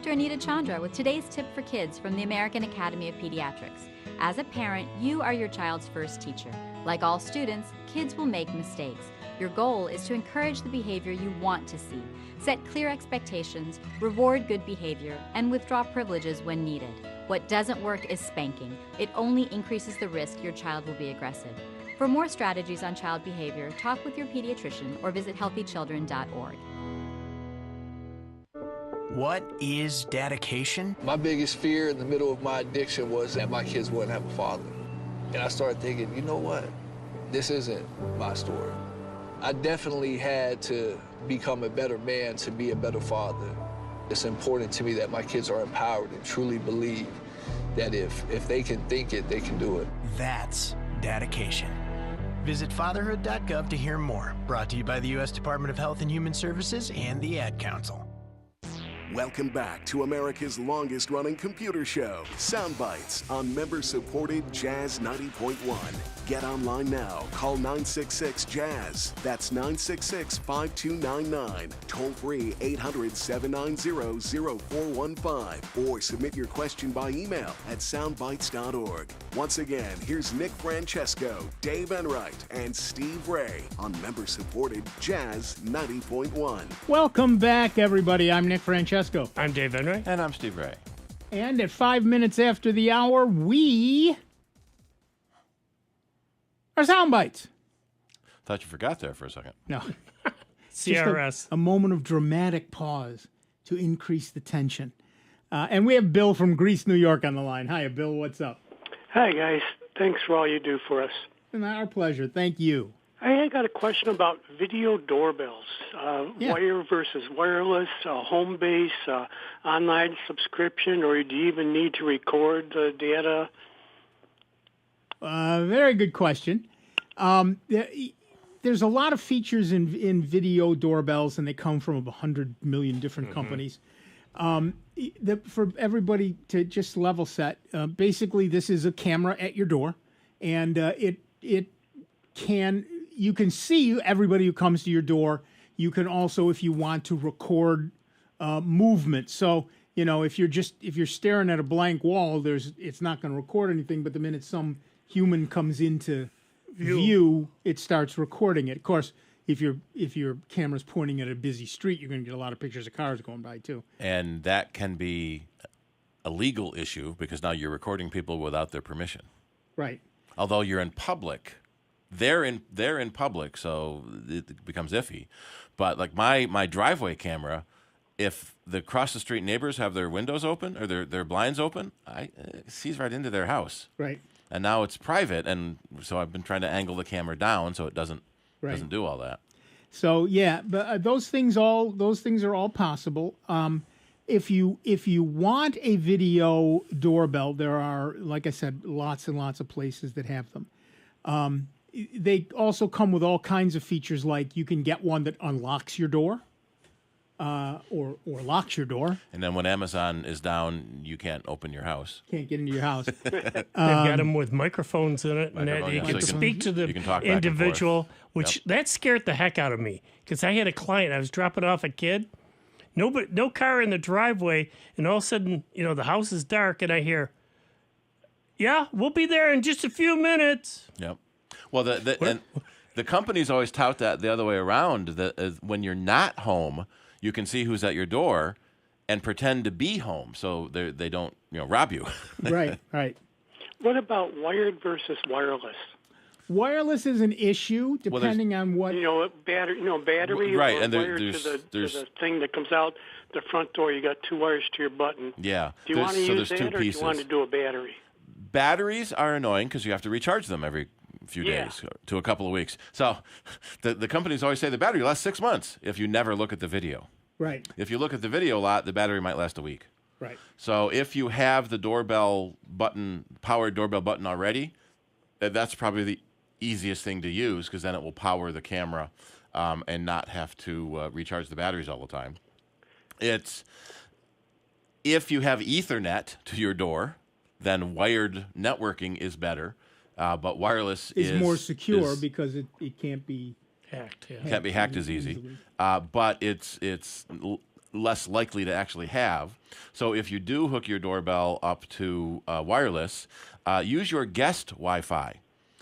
Dr. Anita Chandra with today's tip for kids from the American Academy of Pediatrics. As a parent, you are your child's first teacher. Like all students, kids will make mistakes. Your goal is to encourage the behavior you want to see, set clear expectations, reward good behavior, and withdraw privileges when needed. What doesn't work is spanking. It only increases the risk your child will be aggressive. For more strategies on child behavior, talk with your pediatrician or visit healthychildren.org. What is dedication? My biggest fear in the middle of my addiction was that my kids wouldn't have a father. And I started thinking, you know what? This isn't my story. I definitely had to become a better man to be a better father. It's important to me that my kids are empowered and truly believe that if they can think it, they can do it. That's dedication. Visit fatherhood.gov to hear more. Brought to you by the U.S. Department of Health and Human Services and the Ad Council. Welcome back to America's longest-running computer show, Sound Bytes, on member-supported Jazz 90.1. Get online now. Call 966-JAZZ. That's 966-5299. Toll-free 800-790-0415. Or submit your question by email at soundbytes.org. Once again, here's Nick Francesco, Dave Enright, and Steve Ray on member-supported Jazz 90.1. Welcome back, everybody. I'm Nick Francesco. I'm Dave Enright. And I'm Steve Ray. And at 5 minutes after the hour, we are Sound Bytes. Thought you forgot there for a second. No. CRS. A moment of dramatic pause to increase the tension. And we have Bill from Greece, New York on the line. Hi, Bill. What's up? Hi, guys. Thanks for all you do for us. Our pleasure. Thank you. I got a question about video doorbells, wire versus wireless, home base, online subscription, or do you even need to record the data? Very good question. There's a lot of features in video doorbells, and they come from 100 million different companies. For everybody to just level set, basically this is a camera at your door, and you can see everybody who comes to your door. You can also, if you want to, record movement. So, if you're staring at a blank wall, it's not going to record anything. But the minute some human comes into view, it starts recording it. Of course, if your camera's pointing at a busy street, you're going to get a lot of pictures of cars going by too. And that can be a legal issue because now you're recording people without their permission. Right. Although you're in public. They're in public, so it becomes iffy. But like my driveway camera, if the cross the street neighbors have their windows open or their blinds open, it sees right into their house. Right. And now it's private, and so I've been trying to angle the camera down so it doesn't do all that. So yeah, but those things are all possible. If you want a video doorbell, there are, like I said, lots and lots of places that have them. They also come with all kinds of features, like you can get one that unlocks your door or locks your door. And then when Amazon is down, you can't open your house. Can't get into your house. They've got them with microphones in it, and you can speak to the individual, which that scared the heck out of me because I had a client. I was dropping off a kid. No car in the driveway, and all of a sudden, the house is dark, and I hear, "Yeah, we'll be there in just a few minutes." Yep. Well, the companies always tout that the other way around. That when you're not home, you can see who's at your door and pretend to be home, so they don't rob you. Right. What about wired versus wireless? Wireless is an issue depending on what battery. Right, and there's the thing that comes out the front door. You got two wires to your button. Yeah. Do you want to use that, or do pieces. you want to do a battery? Batteries are annoying because you have to recharge them every few days to a couple of weeks. So the companies always say the battery lasts 6 months if you never look at the video. Right. If you look at the video a lot, the battery might last a week. Right. So if you have the doorbell button, powered doorbell button already, that's probably the easiest thing to use because then it will power the camera and not have to recharge the batteries all the time. If you have Ethernet to your door, then wired networking is better. But wireless is more secure because it can't be hacked. Yeah. Can't be hacked as easy. But it's less likely to actually have. So if you do hook your doorbell up to wireless, use your guest Wi-Fi.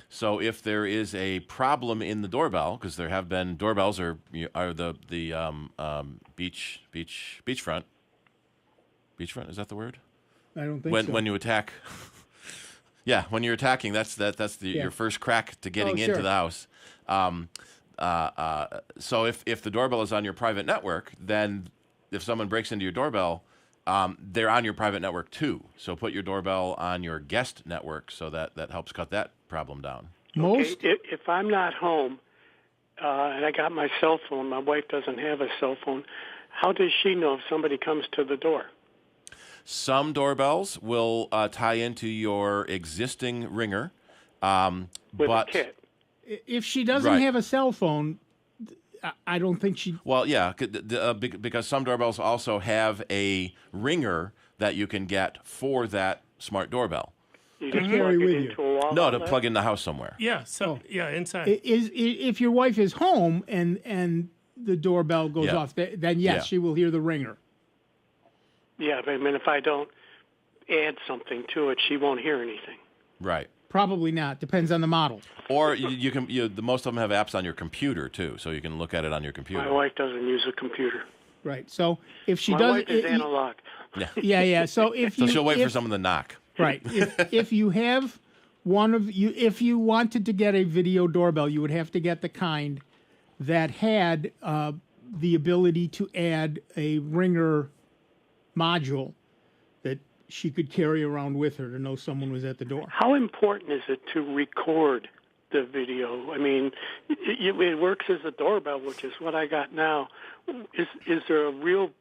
So if there is a problem in the doorbell, because there have been doorbells are the beachfront. Beachfront, is that the word? I don't think so. When you attack. Yeah, when you're attacking, that's your first crack to getting into the house. So if the doorbell is on your private network, then if someone breaks into your doorbell, they're on your private network too. So put your doorbell on your guest network, so that helps cut that problem down. Okay, if I'm not home and I got my cell phone, my wife doesn't have a cell phone, how does she know if somebody comes to the door? Some doorbells will tie into your existing ringer. With a kit. If she doesn't have a cell phone, I don't think she... Well, yeah, because some doorbells also have a ringer that you can get for that smart doorbell. You just carry with you. No, to plug in the house somewhere. Yeah, inside. If your wife is home and the doorbell goes off, then yes, she will hear the ringer. Yeah, but I mean, if I don't add something to it, she won't hear anything. Right. Probably not. Depends on the model. Or you can. Most of them have apps on your computer too, so you can look at it on your computer. My wife doesn't use a computer. Right. So if she My does, wife is analog. Yeah. So she'll wait for someone to knock. Right. If you have if you wanted to get a video doorbell, you would have to get the kind that had the ability to add a ringer module that she could carry around with her to know someone was at the door. How important is it to record the video? I mean, it works as a doorbell, which is what I got now. Is there a real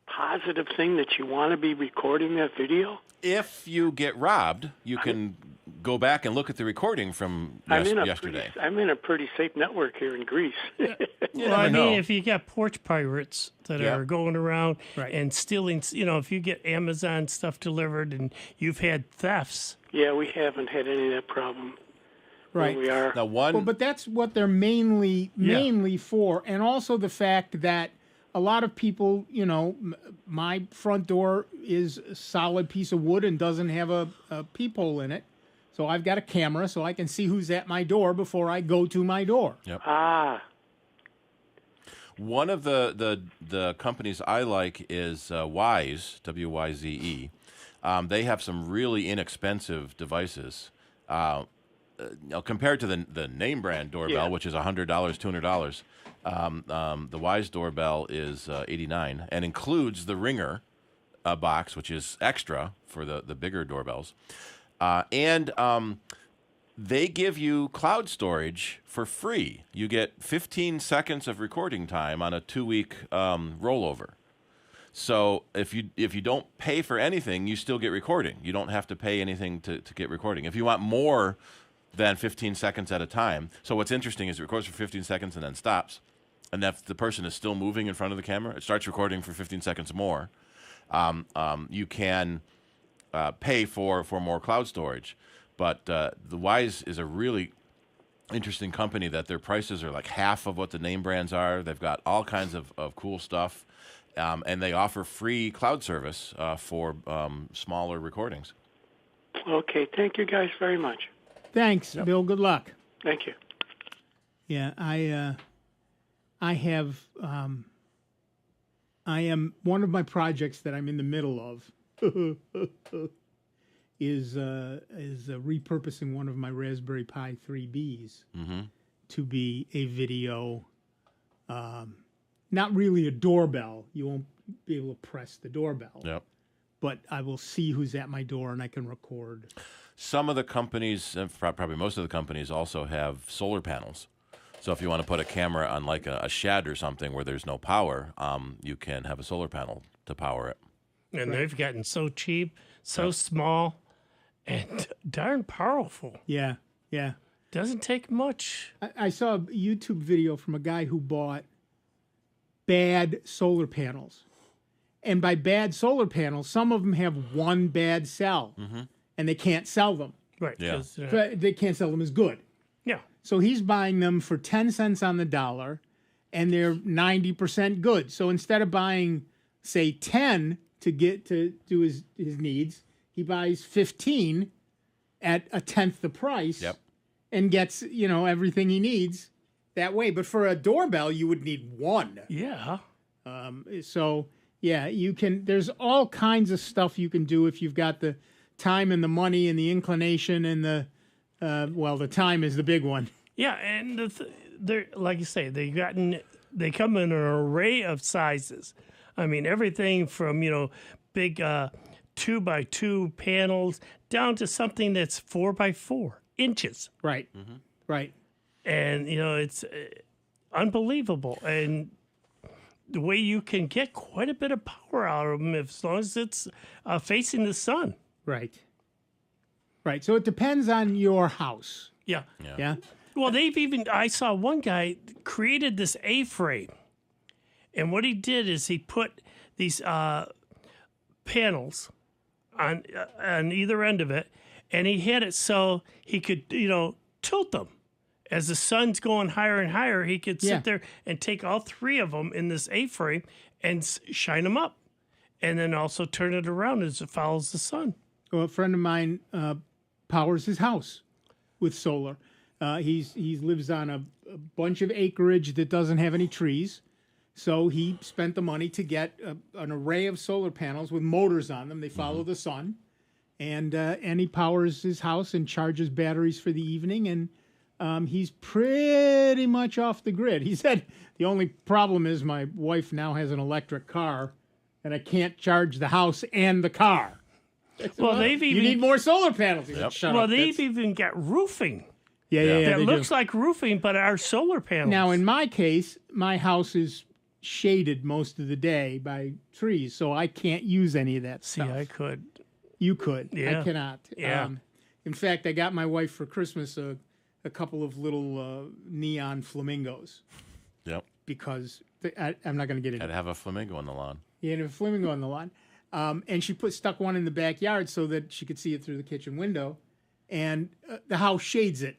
positive thing that you want to be recording that video? If you get robbed, you can go back and look at the recording from yesterday. I'm in a pretty safe network here in Greece. Well, I mean, if you got porch pirates that are going around and stealing, if you get Amazon stuff delivered and you've had thefts. Yeah, we haven't had any of that problem. Right. We are. Now, but that's what they're mainly for, and also the fact that a lot of people, my front door is a solid piece of wood and doesn't have a peephole in it. So I've got a camera so I can see who's at my door before I go to my door. Yep. One of the companies I like is Wyze, W-Y-Z-E. They have some really inexpensive devices. Compared to the name brand doorbell, which is $100, $200, the Wyze doorbell is $89 and includes the ringer box, which is extra for the bigger doorbells. And they give you cloud storage for free. You get 15 seconds of recording time on a 2-week rollover. So if you don't pay for anything, you still get recording. You don't have to pay anything to get recording. If you want more than 15 seconds at a time. So what's interesting is it records for 15 seconds and then stops. And if the person is still moving in front of the camera, it starts recording for 15 seconds more. You can pay for more cloud storage. But the Wyze is a really interesting company that their prices are like half of what the name brands are. They've got all kinds of cool stuff. And they offer free cloud service for smaller recordings. Okay, thank you guys very much. Thanks, Bill. Good luck. Thank you. Yeah, I have. I am one of my projects that I'm in the middle of is repurposing one of my Raspberry Pi 3Bs to be a video. Not really a doorbell. You won't be able to press the doorbell. Yep. But I will see who's at my door and I can record. Some of the companies, probably most of the companies, also have solar panels. So if you want to put a camera on like a shed or something where there's no power, you can have a solar panel to power it. And they've gotten so cheap, so small, and darn powerful. Yeah. Doesn't take much. I saw a YouTube video from a guy who bought bad solar panels. And by bad solar panels, some of them have one bad cell. And they can't sell them. Right. Yeah. They can't sell them as good. Yeah. So he's buying them for 10 cents on the dollar, and they're 90% good. So instead of buying say 10 to get to do his needs. He buys 15 at a tenth the price. Yep. And gets, everything he needs that way. But for a doorbell, you would need one. Yeah. So, yeah, you can, there's all kinds of stuff you can do if you've got the time and the money and the inclination and the time is the big one. Yeah, and they're like you say, they come in an array of sizes. I mean, everything from, big 2x2 panels down to something that's 4x4 inches. Right. Right. And, it's unbelievable. And the way you can get quite a bit of power out of them as long as it's facing the sun. Right. Right. So it depends on your house. Yeah. Yeah. Well, I saw one guy created this A-frame. And what he did is he put these panels on either end of it. And he had it so he could, tilt them. As the sun's going higher and higher, he could sit there and take all three of them in this A-frame and shine them up. And then also turn it around as it follows the sun. Well, a friend of mine powers his house with solar. He lives on a bunch of acreage that doesn't have any trees. So he spent the money to get an array of solar panels with motors on them. They follow the sun. And he powers his house and charges batteries for the evening, and he's pretty much off the grid. He said the only problem is my wife now has an electric car, and I can't charge the house and the car. Well, you need more solar panels. They've even got roofing. Yeah. That looks like roofing, but are solar panels. Now, in my case, my house is shaded most of the day by trees, so I can't use any of that stuff. See, I could. You could. Yeah. I cannot. Yeah. In fact, I got my wife for Christmas a couple of little neon flamingos. Yep. Because I'm not going to get it. Had to have a flamingo on the lawn. Yeah, a flamingo on the lawn. And she stuck one in the backyard so that she could see it through the kitchen window. And the house shades it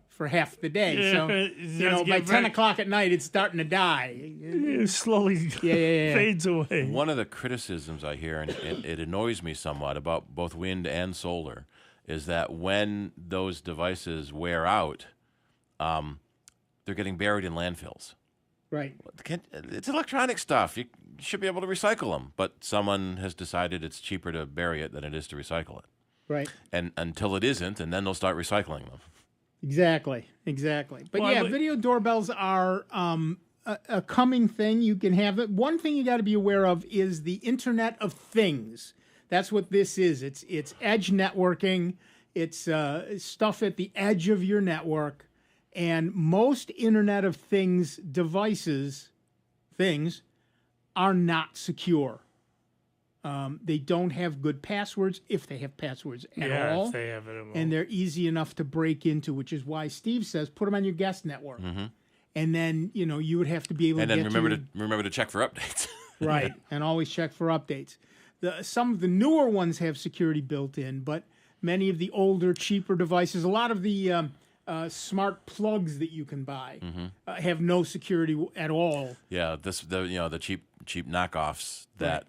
for half the day. So, by 10 o'clock at night, it's starting to die. It slowly fades away. One of the criticisms I hear, and it annoys me somewhat about both wind and solar, is that when those devices wear out, they're getting buried in landfills. Right. It's electronic stuff. You should be able to recycle them. But someone has decided it's cheaper to bury it than it is to recycle it. Right. And until it isn't, and then they'll start recycling them. Exactly. But video doorbells are a coming thing. You can have it. One thing you got to be aware of is the Internet of Things. That's what this is. It's edge networking. It's stuff at the edge of your network. And most Internet of Things things are not secure. They don't have good passwords, if they have passwords at all. If they have it at all. And they're easy enough to break into, which is why Steve says put them on your guest network. Mm-hmm. And then, you would have to be able to get remember to check for updates. Right, and always check for updates. Some of the newer ones have security built in, but many of the older, cheaper devices, a lot of the smart plugs that you can buy have no security at all. Yeah, the cheap knockoffs that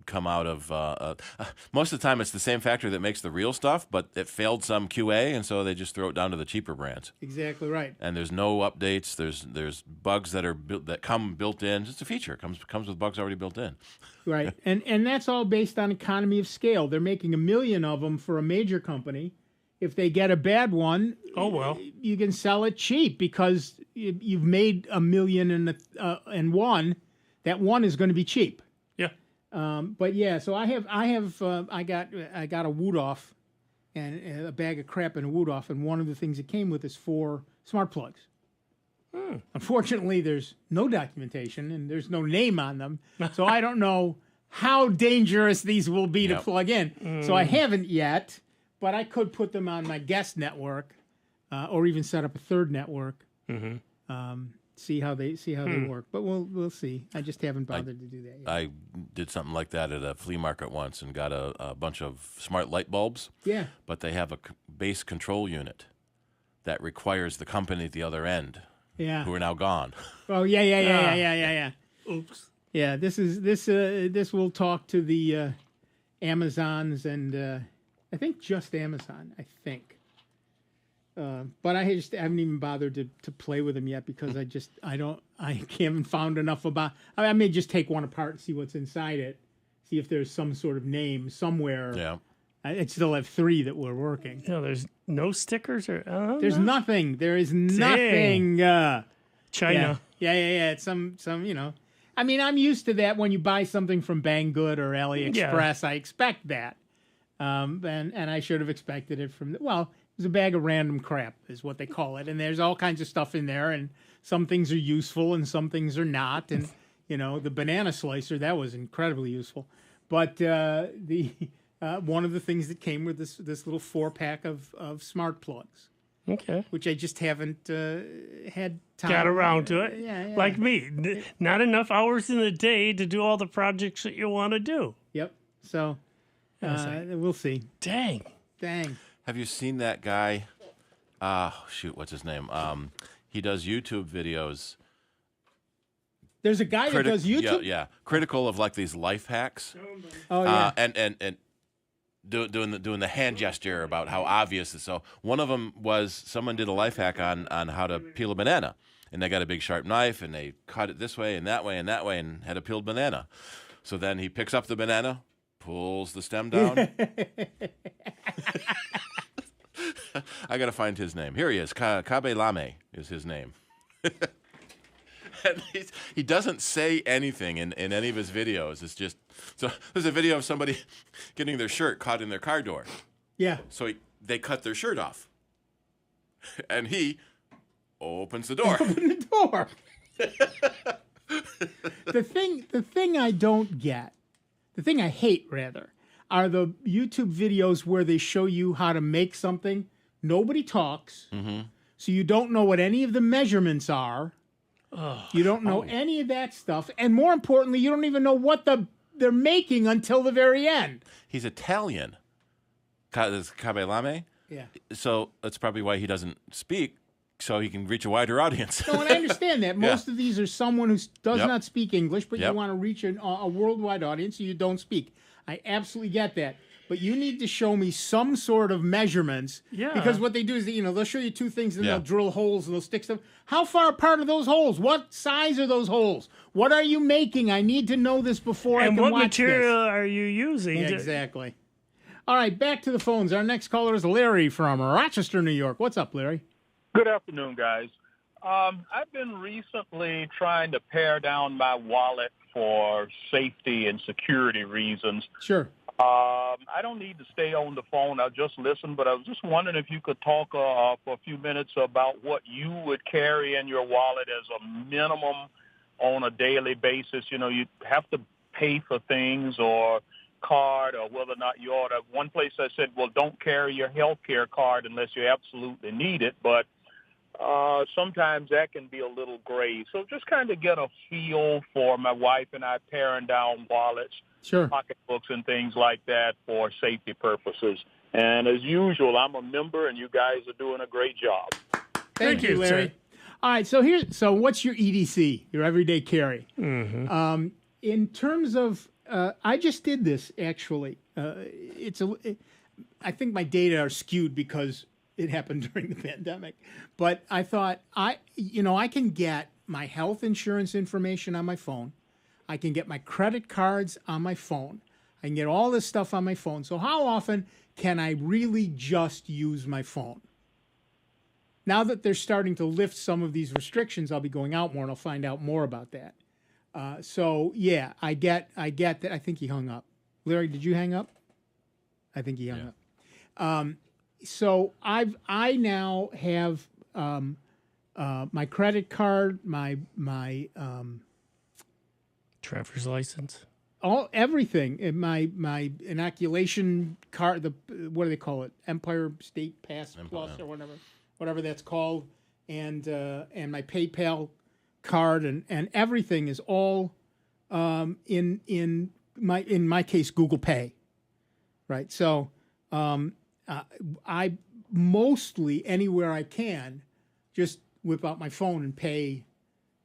come out of most of the time it's the same factory that makes the real stuff, but it failed some QA, and so they just throw it down to the cheaper brands. Exactly right. And there's no updates. There's bugs that come built in. It's a feature. It comes with bugs already built in. Right, and that's all based on economy of scale. They're making 1 million of them for a major company. If they get a bad one, you can sell it cheap because you've made 1 million and one. That one is going to be cheap. But yeah, so I got a wood off and a bag of crap and a wood off, and one of the things it came with is 4 smart plugs. Unfortunately, there's no documentation and there's no name on them, so I don't know how dangerous these will be to plug in. So I haven't yet, but I could put them on my guest network, or even set up a third network. See how they work, but we'll see. I just haven't bothered to do that yet. I did something like that at a flea market once and got a bunch of smart light bulbs. Yeah. But they have a base control unit that requires the company at the other end. Yeah. Who are now gone. Oh yeah. Oops. Yeah, this will talk to the Amazons and I think just Amazon. I think, but I haven't even bothered to play with them yet because I haven't found enough about. I may just take one apart and see what's inside it, see if there's some sort of name somewhere. Yeah. I still have 3 that were working. No, there's no stickers or there's nothing. There is nothing. China. Yeah. It's some. I mean, I'm used to that when you buy something from Banggood or AliExpress. I expect that, and I should have expected it from. Well, it was a bag of random crap, is what they call it, and there's all kinds of stuff in there, and some things are useful and some things are not, and the banana slicer, that was incredibly useful, but one of the things that came with this little 4-pack of smart plugs. Okay. Which I just haven't had time. Got around to it. Yeah. Like me. Not enough hours in the day to do all the projects that you want to do. Yep. So we'll see. Dang. Have you seen that guy? What's his name? He does YouTube videos. There's a guy that does YouTube? Yeah. Critical of like these life hacks. Oh, yeah. And doing the hand gesture about how obvious it is. So one of them was someone did a life hack on how to peel a banana, and they got a big sharp knife and they cut it this way and that way and that way and had a peeled banana. So then he picks up the banana, pulls the stem down. I got to find his name. Here he is. Kabe Lame is his name. And he doesn't say anything in any of his videos. It's just so there's a video of somebody getting their shirt caught in their car door. Yeah. So they cut their shirt off, and he opens the door. Open the door. The thing I don't get, the thing I hate rather, are the YouTube videos where they show you how to make something. Nobody talks, so you don't know what any of the measurements are. You don't know any of that stuff. And more importantly, you don't even know what they're making until the very end. He's Italian. Kabe Lame? Yeah. So that's probably why he doesn't speak, so he can reach a wider audience. No, and I understand that. Most of these are someone who does not speak English, but you want to reach a worldwide audience, so you don't speak. I absolutely get that. But you need to show me some sort of measurements. Yeah. Because what they do is, they'll show you 2 things and they'll drill holes and they'll stick stuff. How far apart are those holes? What size are those holes? What are you making? I need to know this before I can watch this. And what material are you using? Yeah, exactly. All right, back to the phones. Our next caller is Larry from Rochester, New York. What's up, Larry? Good afternoon, guys. I've been recently trying to pare down my wallet for safety and security reasons. Sure. I don't need to stay on the phone. I'll just listen, but I was just wondering if you could talk for a few minutes about what you would carry in your wallet as a minimum on a daily basis. You have to pay for things or card or whether or not you ought to. One place I said, well, don't carry your health care card unless you absolutely need it, but sometimes that can be a little gray. So just kind of get a feel for my wife and I paring down wallets, pocketbooks, and things like that for safety purposes. And as usual, I'm a member, and you guys are doing a great job. Thank you, Larry. Sir. All right, so what's your EDC, your everyday carry? Mm-hmm. In terms of, I just did this actually. I think my data are skewed because it happened during the pandemic. But I thought, I can get my health insurance information on my phone. I can get my credit cards on my phone. I can get all this stuff on my phone. So how often can I really just use my phone? Now that they're starting to lift some of these restrictions, I'll be going out more and I'll find out more about that. So yeah, I get that. I think he hung up. Larry, did you hang up? I think he hung up. So I now have my credit card, my driver's license, everything. My inoculation card. What do they call it? Empire State Pass Plus or whatever that's called, and my PayPal card and everything is all in my case Google Pay, right? So I mostly anywhere I can just whip out my phone and pay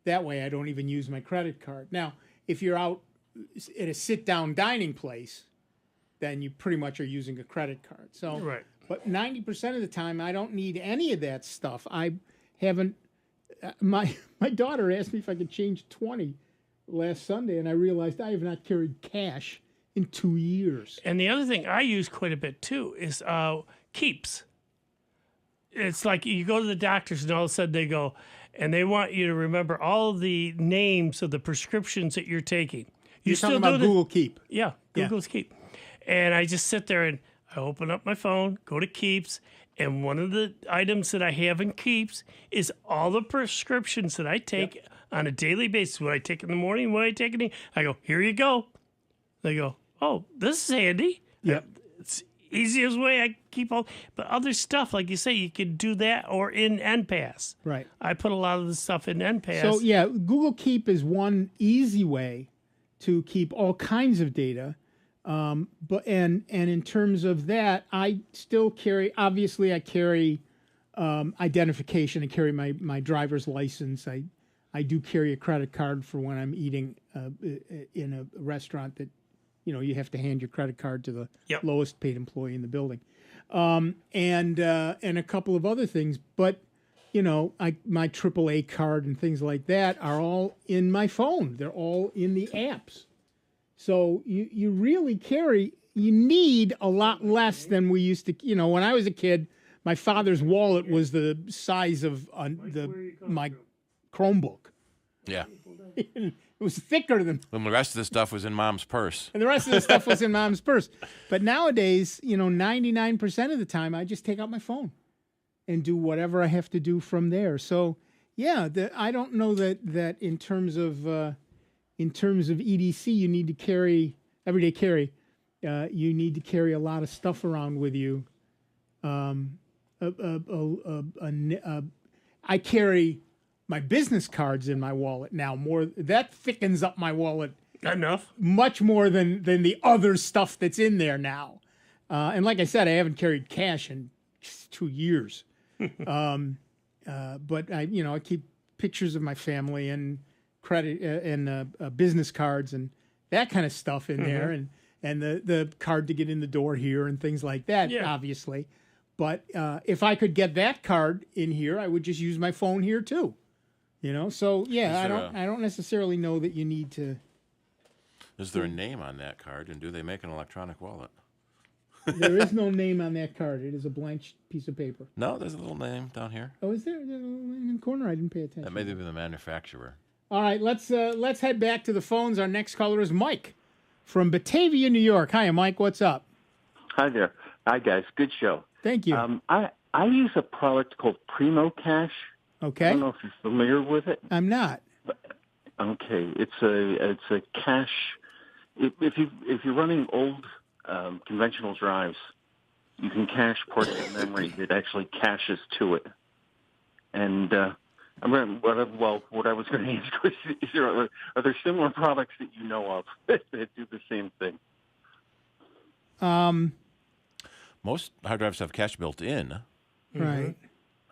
that way. I don't even use my credit card. Now, if you're out at a sit-down dining place, then you pretty much are using a credit card. So, Right. But 90% of the time, I don't need any of that stuff. I haven't. My daughter asked me if I could change 20 last Sunday, and I realized I have not carried cash in 2 years. And the other thing I use quite a bit too is Keeps. It's like you go to the doctors and all of a sudden they go, and they want you to remember all of the names of the prescriptions that you're taking. You're talking about Google Keep. Yeah, Google's Keep. And I just sit there and I open up my phone, go to Keeps, and one of the items that I have in Keeps is all the prescriptions that I take on a daily basis. What I take in the morning, what I take in the I go, here you go. They go, oh, this is handy. Yep. It's easiest way I keep all. But other stuff, like you say, you can do that or in NPass. Right. I put a lot of the stuff in NPass. So, yeah, Google Keep is one easy way to keep all kinds of data. But in terms of that, I still carry, obviously I carry identification. I carry my driver's license. I do carry a credit card for when I'm eating in a restaurant that, you have to hand your credit card to the lowest paid employee in the building. And a couple of other things. But, my AAA card and things like that are all in my phone. They're all in the apps. So you really you need a lot less than we used to. When I was a kid, my father's wallet was the size of my Chromebook. Yeah. It was thicker than. When the rest of the stuff was in mom's purse. And the rest of the stuff was in mom's purse. But nowadays, 99% of the time, I just take out my phone and do whatever I have to do from there. So, yeah, I don't know that in terms of EDC, you need to carry everyday carry. You need to carry a lot of stuff around with you. I carry my business cards in my wallet now. That thickens up my wallet enough, much more than the other stuff that's in there now. And like I said, I haven't carried cash in 2 years. But I keep pictures of my family and credit and business cards and that kind of stuff in there, and the card to get in the door here and things like that, obviously. But if I could get that card in here, I would just use my phone here too. So yeah, I don't necessarily know that you need to. Is there a name on that card, and do they make an electronic wallet? There is no name on that card. It is a blank piece of paper. No, there's a little name down here. Oh, is there? In the corner, I didn't pay attention. That may be the manufacturer. All right, let's head back to the phones. Our next caller is Mike from Batavia, New York. Hi, Mike. What's up? Hi there. Hi, guys. Good show. Thank you. I use a product called Primo Cash. Okay. I don't know if you're familiar with it. I'm not. Okay, it's a cache. If you're running old conventional drives, you can cache ports of memory that actually caches to it. And what I was going to ask was, are there similar products that you know of that do the same thing? Most hard drives have cache built in. Right.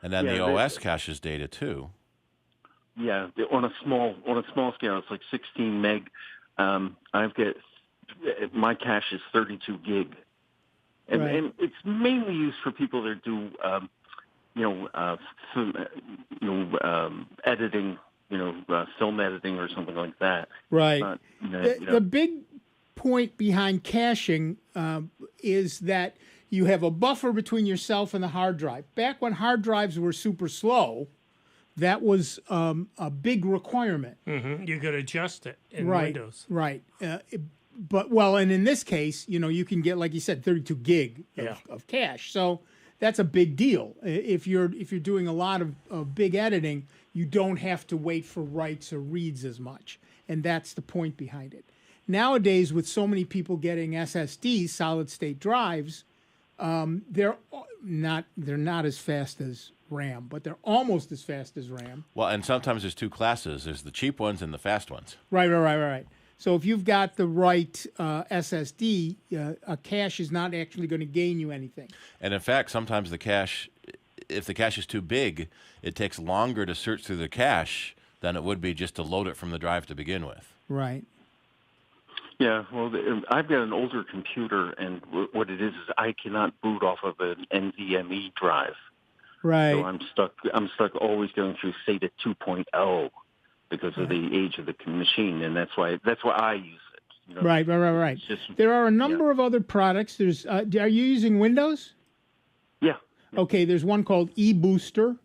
And then the OS caches data too. Yeah, on a small scale, it's like 16 meg. My cache is 32 gig, and it's mainly used for people that do editing, film editing or something like that. Right. The big point behind caching is that you have a buffer between yourself and the hard drive. Back when hard drives were super slow, that was a big requirement. You could adjust it in right, Windows. Right. And in this case, you can get, like you said, 32 gig of cache. So that's a big deal. If you're doing a lot of big editing, you don't have to wait for writes or reads as much. And that's the point behind it. Nowadays, with so many people getting SSDs, solid state drives, they're not as fast as RAM, but they're almost as fast as RAM. Well, and sometimes there's two classes. There's the cheap ones and the fast ones. Right. So if you've got the right SSD, a cache is not actually going to gain you anything. And in fact, sometimes if the cache is too big, it takes longer to search through the cache than it would be just to load it from the drive to begin with. Right. Yeah, well, I've got an older computer, and what it is I cannot boot off of an NVMe drive. Right. So I'm stuck always going through SATA 2.0 because of the age of the machine, and that's why I use it. You know? Right. There are a number of other products. There's. Are you using Windows? Yeah. Okay. There's one called eBooster.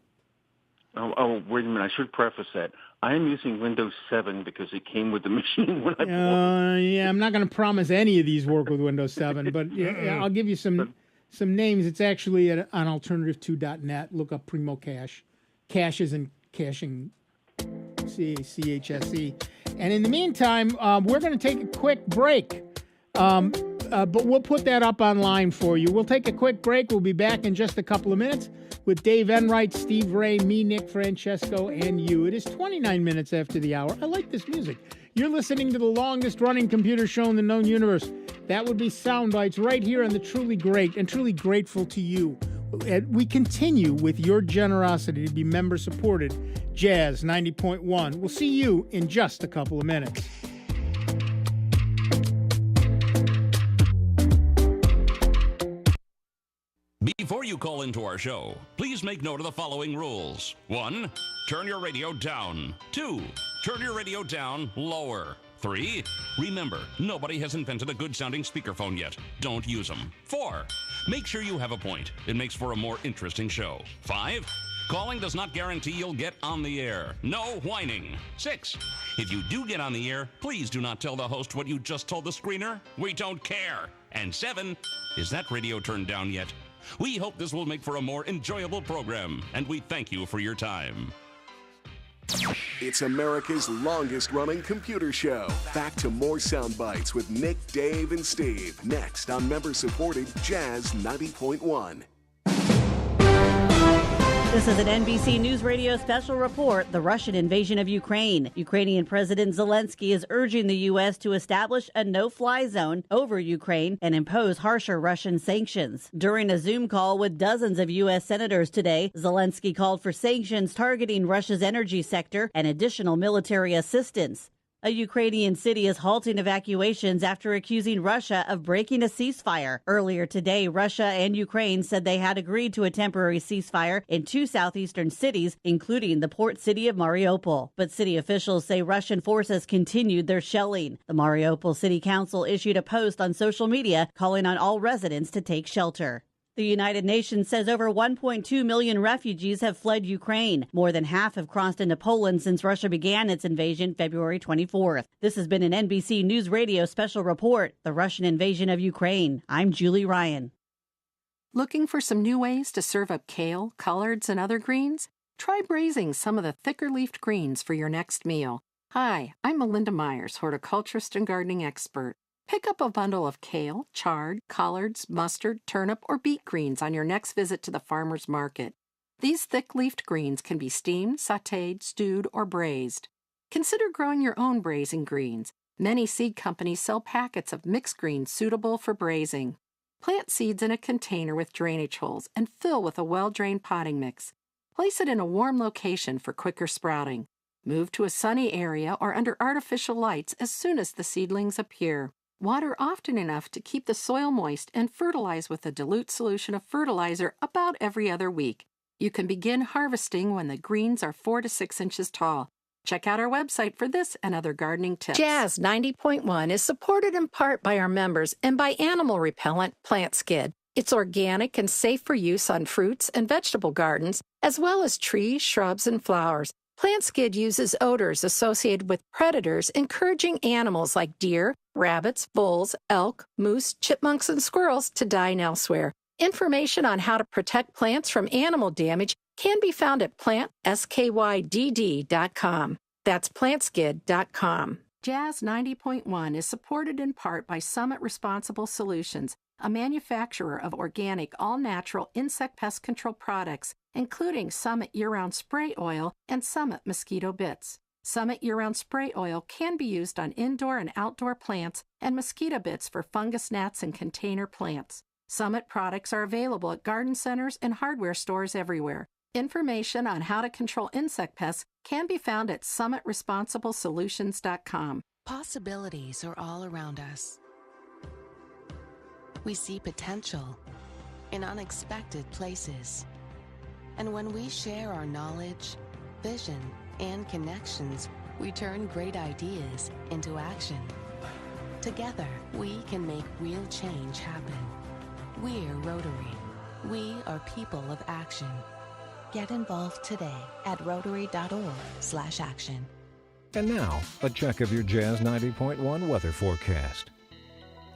Oh, wait a minute. I should preface that. I am using Windows 7 because it came with the machine when I bought it. Yeah, I'm not going to promise any of these work with Windows 7, but I'll give you some names. It's actually on alternative2.net. Look up Primo Cache. Caches and caching, CHSE. And in the meantime, we're going to take a quick break. But we'll put that up online for you. We'll take a quick break. We'll be back in just a couple of minutes with Dave Enright, Steve Ray, me, Nick, Francesco, and you. It is 29 minutes after the hour. I like this music. You're listening to the longest-running computer show in the known universe. That would be Sound Bytes right here on the Truly Great, and truly grateful to you. We continue with your generosity to be member-supported. Jazz 90.1. We'll see you in just a couple of minutes. Before you call into our show, please make note of the following rules. 1, turn your radio down. 2, turn your radio down lower. 3, remember, nobody has invented a good-sounding speakerphone yet. Don't use them. 4, make sure you have a point. It makes for a more interesting show. 5, calling does not guarantee you'll get on the air. No whining. 6, if you do get on the air, please do not tell the host what you just told the screener. We don't care. And 7, is that radio turned down yet? We hope this will make for a more enjoyable program, and we thank you for your time. It's America's longest-running computer show. Back to more Sound Bites with Nick, Dave, and Steve. Next on member-supported Jazz 90.1. This is an NBC News Radio special report, the Russian invasion of Ukraine. Ukrainian President Zelensky is urging the U.S. to establish a no-fly zone over Ukraine and impose harsher Russian sanctions. During a Zoom call with dozens of U.S. senators today, Zelensky called for sanctions targeting Russia's energy sector and additional military assistance. A Ukrainian city is halting evacuations after accusing Russia of breaking a ceasefire. Earlier today, Russia and Ukraine said they had agreed to a temporary ceasefire in 2 southeastern cities, including the port city of Mariupol. But city officials say Russian forces continued their shelling. The Mariupol City Council issued a post on social media calling on all residents to take shelter. The United Nations says over 1.2 million refugees have fled Ukraine. More than half have crossed into Poland since Russia began its invasion February 24th. This has been an NBC News Radio special report, the Russian invasion of Ukraine. I'm Julie Ryan. Looking for some new ways to serve up kale, collards, and other greens? Try braising some of the thicker-leafed greens for your next meal. Hi, I'm Melinda Myers, horticulturist and gardening expert. Pick up a bundle of kale, chard, collards, mustard, turnip, or beet greens on your next visit to the farmer's market. These thick-leafed greens can be steamed, sautéed, stewed, or braised. Consider growing your own braising greens. Many seed companies sell packets of mixed greens suitable for braising. Plant seeds in a container with drainage holes and fill with a well-drained potting mix. Place it in a warm location for quicker sprouting. Move to a sunny area or under artificial lights as soon as the seedlings appear. Water often enough to keep the soil moist and fertilize with a dilute solution of fertilizer about every other week. You can begin harvesting when the greens are 4 to 6 inches tall. Check out our website for this and other gardening tips. Jazz 90.1 is supported in part by our members and by animal repellent Plant Skid. It's organic and safe for use on fruits and vegetable gardens, as well as trees, shrubs, and flowers. Plant Skid uses odors associated with predators, encouraging animals like deer, rabbits, bulls, elk, moose, chipmunks, and squirrels to dine elsewhere. Information on how to protect plants from animal damage can be found at plantskydd.com. That's plantskid.com. Jazz 90.1 is supported in part by Summit Responsible Solutions, a manufacturer of organic, all-natural insect pest control products, including Summit Year-Round Spray Oil and Summit Mosquito Bits. Summit Year-Round Spray Oil can be used on indoor and outdoor plants and mosquito bits for fungus gnats and container plants. Summit products are available at garden centers and hardware stores everywhere. Information on how to control insect pests can be found at summitresponsibleSolutions.com. Possibilities are all around us. We see potential in unexpected places. And when we share our knowledge, vision, and connections, we turn great ideas into action. Together, we can make real change happen. We're Rotary. We are people of action. Get involved today at rotary.org/action. And now, a check of your Jazz 90.1 weather forecast.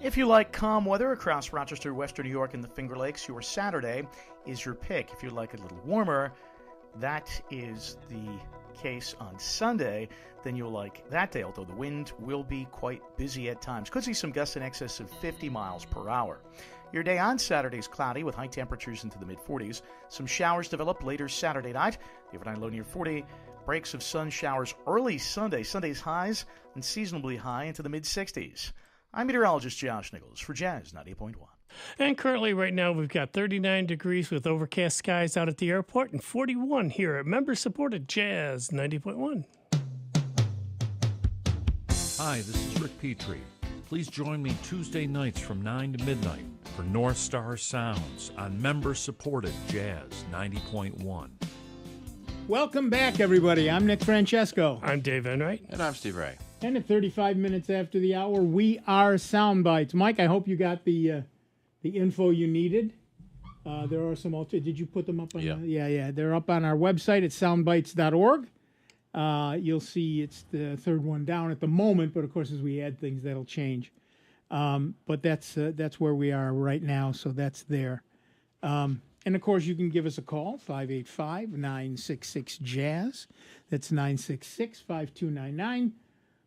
If you like calm weather across Rochester, Western New York, and the Finger Lakes, your Saturday is your pick. If you like it a little warmer, that is the case on Sunday. Then you'll like that day, although the wind will be quite busy at times. Could see some gusts in excess of 50 miles per hour. Your day on Saturday is cloudy with high temperatures into the mid-40s. Some showers develop later Saturday night. The overnight low near 40. Breaks of sun showers early Sunday. Sunday's highs unseasonably high into the mid-60s. I'm meteorologist Josh Nichols for Jazz 90.1. And currently right now we've got 39 degrees with overcast skies out at the airport and 41 here at member-supported Jazz 90.1. Hi, this is Rick Petrie. Please join me Tuesday nights from 9 to midnight for North Star Sounds on member-supported Jazz 90.1. Welcome back, everybody. I'm Nick Francesco. I'm Dave Enright. And I'm Steve Ray. And at 35 minutes after the hour, we are Soundbites. Mike, I hope you got the info you needed. There are some did you put them up on yeah, they're up on our website at soundbites.org. You'll see it's the third one down at the moment, but of course as we add things that'll change. But that's where we are right now, so that's there. And of course you can give us a call, 585-966-JAZZ. That's 966-5299.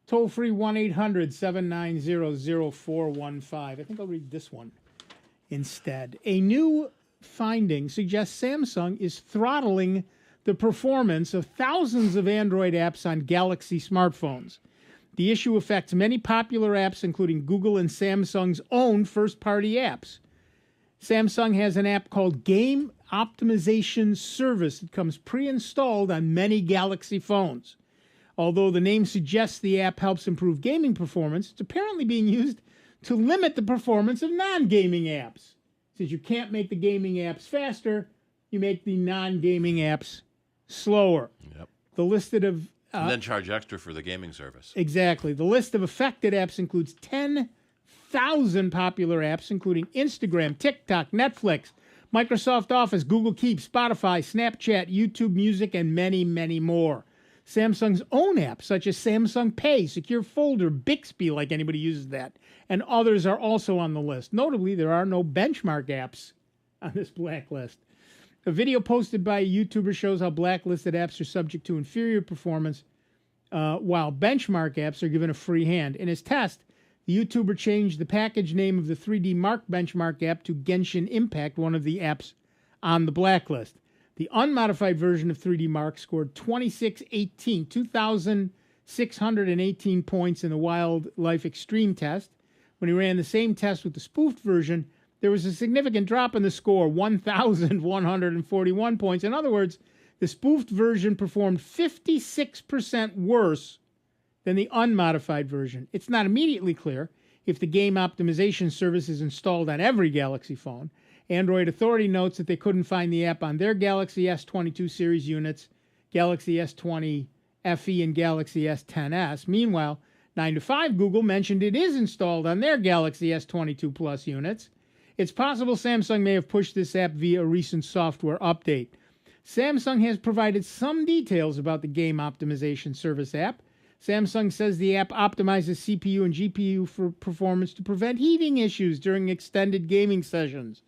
Toll free 1-800-790-0415. I think I'll read this one instead. A new finding suggests Samsung is throttling the performance of thousands of Android apps on Galaxy smartphones. The issue affects many popular apps, including Google and Samsung's own first-party apps. Samsung has an app called Game Optimization Service that comes pre-installed on many Galaxy phones. Although the name suggests the app helps improve gaming performance, it's apparently being used to limit the performance of non-gaming apps. Since you can't make the gaming apps faster, you make the non-gaming apps slower. Yep. The listed of... and then charge extra for the gaming service. Exactly. The list of affected apps includes 10,000 popular apps, including Instagram, TikTok, Netflix, Microsoft Office, Google Keep, Spotify, Snapchat, YouTube Music, and many, many more. Samsung's own apps, such as Samsung Pay, Secure Folder, Bixby, like anybody uses that, and others are also on the list. Notably, there are no benchmark apps on this blacklist. A video posted by a YouTuber shows how blacklisted apps are subject to inferior performance, while benchmark apps are given a free hand. In his test, the YouTuber changed the package name of the 3D Mark benchmark app to Genshin Impact, one of the apps on the blacklist. The unmodified version of 3D Mark scored 2,618 points in the Wildlife Extreme test. When he ran the same test with the spoofed version, there was a significant drop in the score, 1,141 points. In other words, the spoofed version performed 56% worse than the unmodified version. It's not immediately clear if the game optimization service is installed on every Galaxy phone. Android Authority notes that they couldn't find the app on their Galaxy S22 series units, Galaxy S20 FE, and Galaxy S10s. Meanwhile, 9to5 Google mentioned it is installed on their Galaxy S22 Plus units. It's possible Samsung may have pushed this app via a recent software update. Samsung has provided some details about the Game Optimization Service app. Samsung says the app optimizes CPU and GPU for performance to prevent heating issues during extended gaming sessions.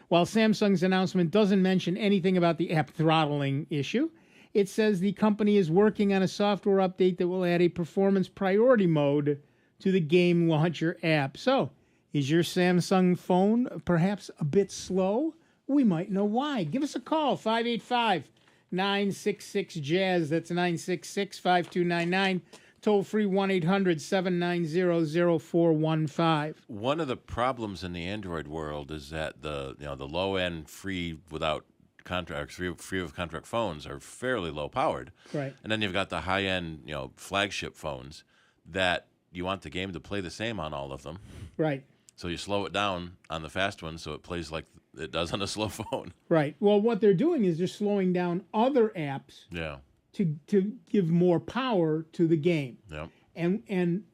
While Samsung's announcement doesn't mention anything about the app throttling issue, it says the company is working on a software update that will add a performance priority mode to the Game Launcher app. So, is your Samsung phone perhaps a bit slow? We might know why. Give us a call, 585-966-JAZZ. That's 966-5299. Toll free 1-800-790-0415. One of the problems in the Android world is that the low end free without contracts, free of contract phones are fairly low powered. Right. And then you've got the high end, flagship phones that you want the game to play the same on all of them. Right. So you slow it down on the fast one so it plays like it does on a slow phone. Right. Well, what they're doing is they're slowing down other apps Yeah. to give more power to the game. Yeah. And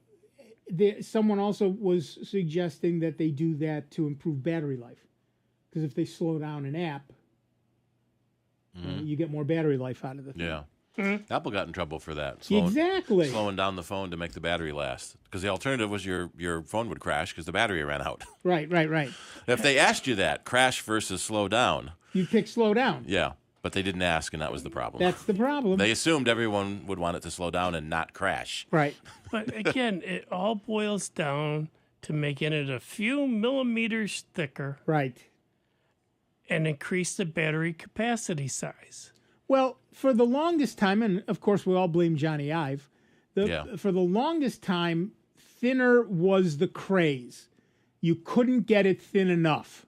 someone also was suggesting that they do that to improve battery life. Because if they slow down an app, you get more battery life out of the thing. Yeah. Apple got in trouble for that. Exactly. Slowing down the phone to make the battery last. Because the alternative was your phone would crash because the battery ran out. Right. If they asked you that, crash versus slow down. You pick slow down. Yeah. But they didn't ask, and that was the problem. That's the problem. They assumed everyone would want it to slow down and not crash. Right. But again, it all boils down to making it a few millimeters thicker. Right. And increase the battery capacity size. Well, for the longest time, and of course we all blame Johnny Ive, for the longest time, thinner was the craze. You couldn't get it thin enough.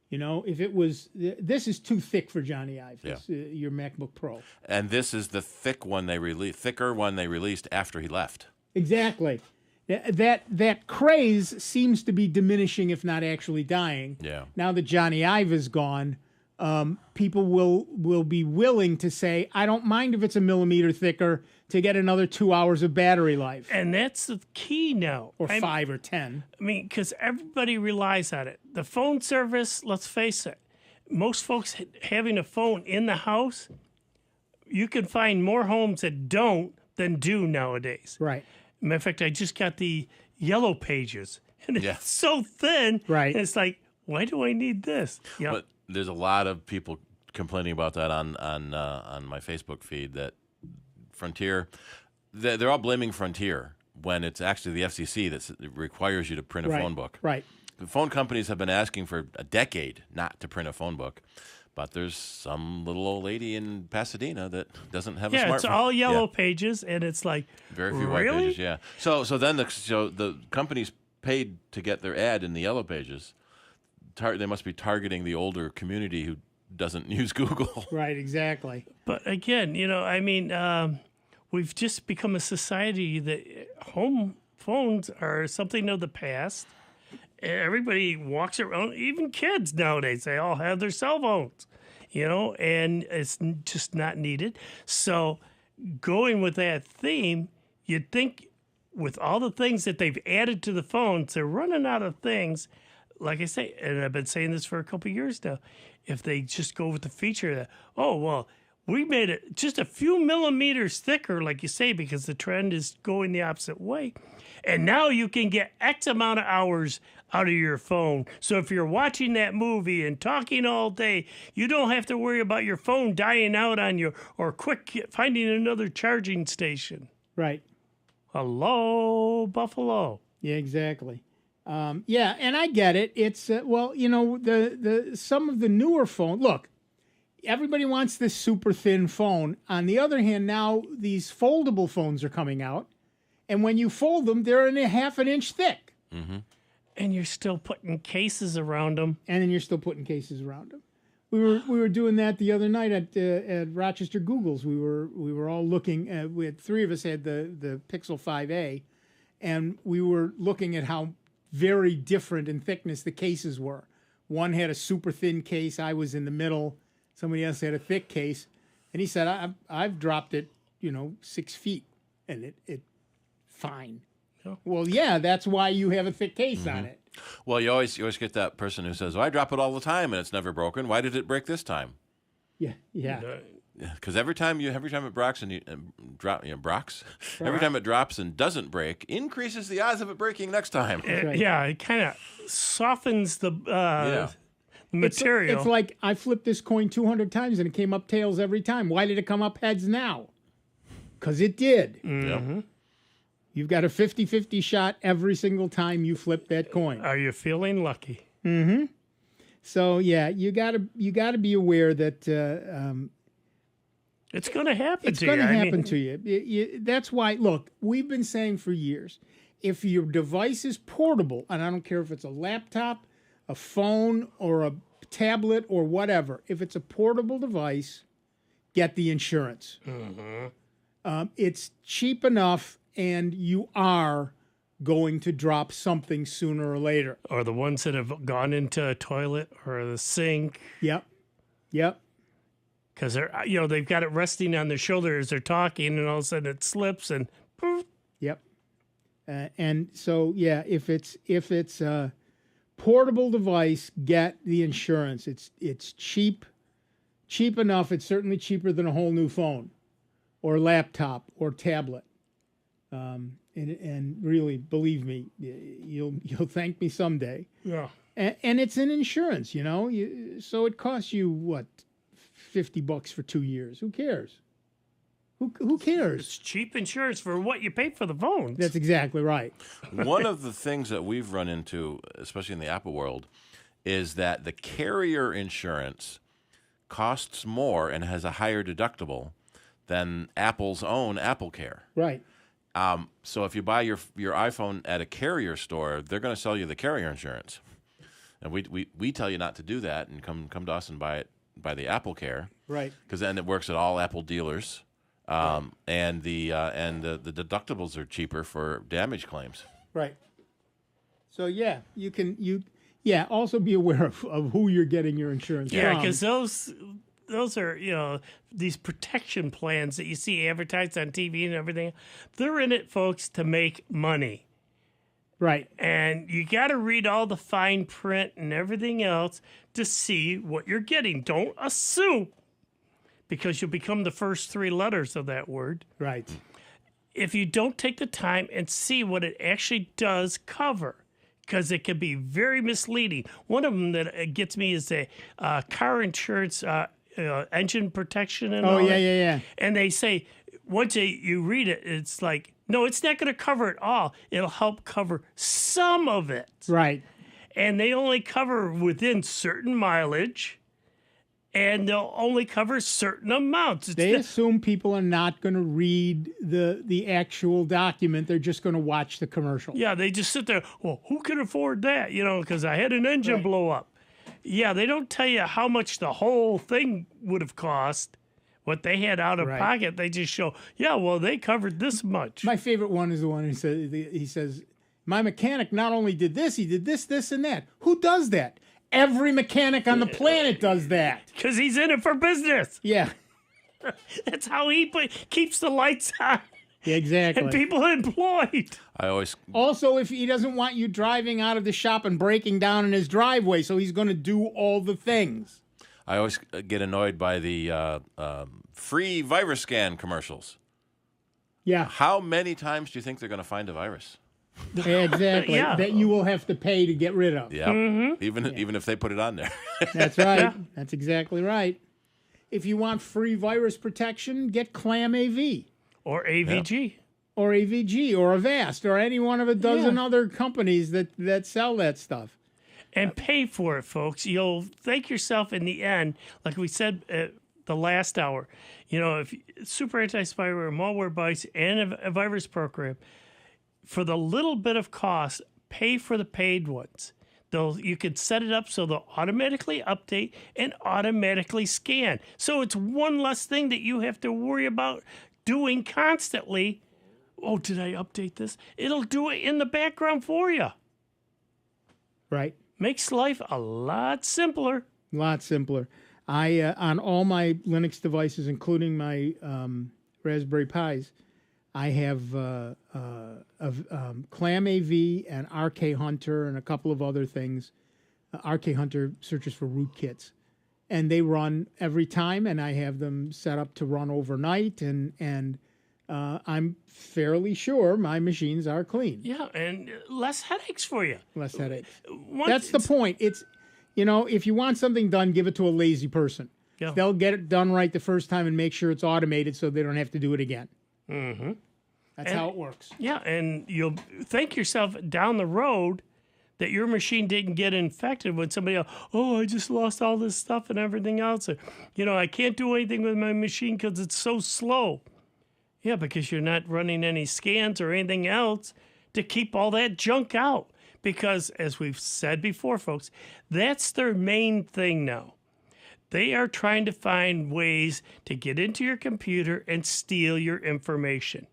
You know, if it was, this is too thick for Johnny Ive, your MacBook Pro. And this is the thicker one they released after he left. Exactly. That craze seems to be diminishing, if not actually dying. Yeah. Now that Johnny Ive is gone, people will be willing to say, I don't mind if it's a millimeter thicker to get another 2 hours of battery life. And that's the key now. Or 5 or 10. I mean, because everybody relies on it. The phone service, let's face it, most folks having a phone in the house, you can find more homes that don't than do nowadays. Right. Matter of fact, I just got the Yellow Pages, and it's so thin. Right. And it's like, why do I need this? Yep. But there's a lot of people complaining about that on my Facebook feed that Frontier, they're all blaming Frontier when it's actually the FCC that requires you to print a phone book. Right. The phone companies have been asking for a decade not to print a phone book. But there's some little old lady in Pasadena that doesn't have a smartphone. Yeah, it's all Yellow Pages, and it's like, very few really? white pages, yeah. So then the companies paid to get their ad in the Yellow Pages. They must be targeting the older community who doesn't use Google. Right, exactly. But again, you know, I mean, we've just become a society that home phones are something of the past. Everybody walks around, even kids nowadays, they all have their cell phones, you know, and it's just not needed. So going with that theme, you'd think with all the things that they've added to the phones, they're running out of things. Like I say, and I've been saying this for a couple of years now, if they just go with the feature that, oh, well, we made it just a few millimeters thicker, like you say, because the trend is going the opposite way. And now you can get X amount of hours out of your phone. So if you're watching that movie and talking all day, you don't have to worry about your phone dying out on you or finding another charging station. Right. Hello, Buffalo. Yeah, exactly. Yeah, and I get it. It's well, you know, the some of the newer phone. Look, everybody wants this super thin phone. On the other hand, now these foldable phones are coming out, and when you fold them, they're a half an inch thick. Mm-hmm. And you're still putting cases around them. And then you're still putting cases around them. We were doing that the other night at Rochester Google's. We were all looking. We had three of us had the Pixel 5a, and we were looking at how very different in thickness the cases were. One had a super thin case. I was in the middle. Somebody else had a thick case, and he said, "I've dropped it, 6 feet, and it fine." Yeah. Well, yeah, that's why you have a thick case on it. Well, you always get that person who says, "Oh, I drop it all the time and it's never broken. Why did it break this time?" Yeah. Because every time it breaks and every time it drops and doesn't break, increases the odds of it breaking next time. Yeah, it kind of softens the material. It's like I flipped this coin 200 times and it came up tails every time. Why did it come up heads now? Because it did. Mm-hmm. Yep. You've got a 50-50 shot every single time you flip that coin. Are you feeling lucky? Mm-hmm. So yeah, you gotta be aware that it's going to happen. It's going to happen to you. That's why. Look, we've been saying for years, if your device is portable, and I don't care if it's a laptop, a phone, or a tablet, or whatever, if it's a portable device, get the insurance. Mm-hmm. It's cheap enough, and you are going to drop something sooner or later. Or the ones that have gone into a toilet or the sink. Yep. Because they're, they've got it resting on their shoulder as they're talking, and all of a sudden it slips and poof. Yep. And so, yeah, if it's a portable device, get the insurance. It's cheap enough. It's certainly cheaper than a whole new phone, or laptop, or tablet. And really, believe me, you'll thank me someday. Yeah. And it's an insurance, so it costs you what, $50 for 2 years. Who cares? Who cares? It's cheap insurance for what you pay for the phones. That's exactly right. One of the things that we've run into, especially in the Apple world, is that the carrier insurance costs more and has a higher deductible than Apple's own Apple Care. Right. So if you buy your iPhone at a carrier store, they're going to sell you the carrier insurance, and we tell you not to do that and come to us and buy the Apple Care. Right. Because then it works at all Apple dealers. And the deductibles are cheaper for damage claims. Right. So yeah, also be aware of who you're getting your insurance from. Yeah, because those are, these protection plans that you see advertised on TV and everything. They're in it, folks, to make money. Right. And you got to read all the fine print and everything else to see what you're getting. Don't assume, because you'll become the first three letters of that word. Right. If you don't take the time and see what it actually does cover, because it can be very misleading. One of them that gets me is a car insurance engine protection and all that. Yeah. And they say, once you read it, it's like, no, it's not going to cover it all. It'll help cover some of it. Right. And they only cover within certain mileage, and they'll only cover certain amounts. They assume people are not going to read the actual document. They're just going to watch the commercial. Yeah, they just sit there, well, who can afford that? Because I had an engine blow up. Yeah, they don't tell you how much the whole thing would have cost, what they had out of pocket. They just show, they covered this much. My favorite one is the one he says, my mechanic not only did this, he did this, this, and that. Who does that? Every mechanic on the planet does that. Because he's in it for business. Yeah. That's how he keeps the lights on. Yeah, exactly. And people employed. Also, if he doesn't want you driving out of the shop and breaking down in his driveway, so he's going to do all the things. I always get annoyed by the free virus scan commercials. Yeah. How many times do you think they're going to find a virus? Yeah, exactly. Yeah. That you will have to pay to get rid of. Yeah. Mm-hmm. Even if they put it on there. That's right. Yeah. That's exactly right. If you want free virus protection, get Clam AV. Or AVG. Yeah. Or AVG or Avast or any one of a dozen other companies that sell that stuff. And pay for it, folks. You'll thank yourself in the end, like we said the last hour. If super anti-spyware, malware bytes, and a virus program, for the little bit of cost, pay for the paid ones. You can set it up so they'll automatically update and automatically scan. So it's one less thing that you have to worry about doing constantly. Oh, did I update this? It'll do it in the background for you. Right. Makes life a lot simpler. A lot simpler. I on all my Linux devices, including my Raspberry Pis, I have Clam AV and RK Hunter and a couple of other things. RK Hunter searches for rootkits, and they run every time, and I have them set up to run overnight, and I'm fairly sure my machines are clean. Yeah, and less headaches for you. Less headaches. That's the point. It's, if you want something done, give it to a lazy person. Yeah. They'll get it done right the first time and make sure it's automated so they don't have to do it again. Mm-hmm. That's how it works. Yeah, and you'll thank yourself down the road that your machine didn't get infected when somebody else, I just lost all this stuff and everything else. Or, I can't do anything with my machine because it's so slow. Yeah, because you're not running any scans or anything else to keep all that junk out. Because, as we've said before, folks, that's their main thing now. They are trying to find ways to get into your computer and steal your information.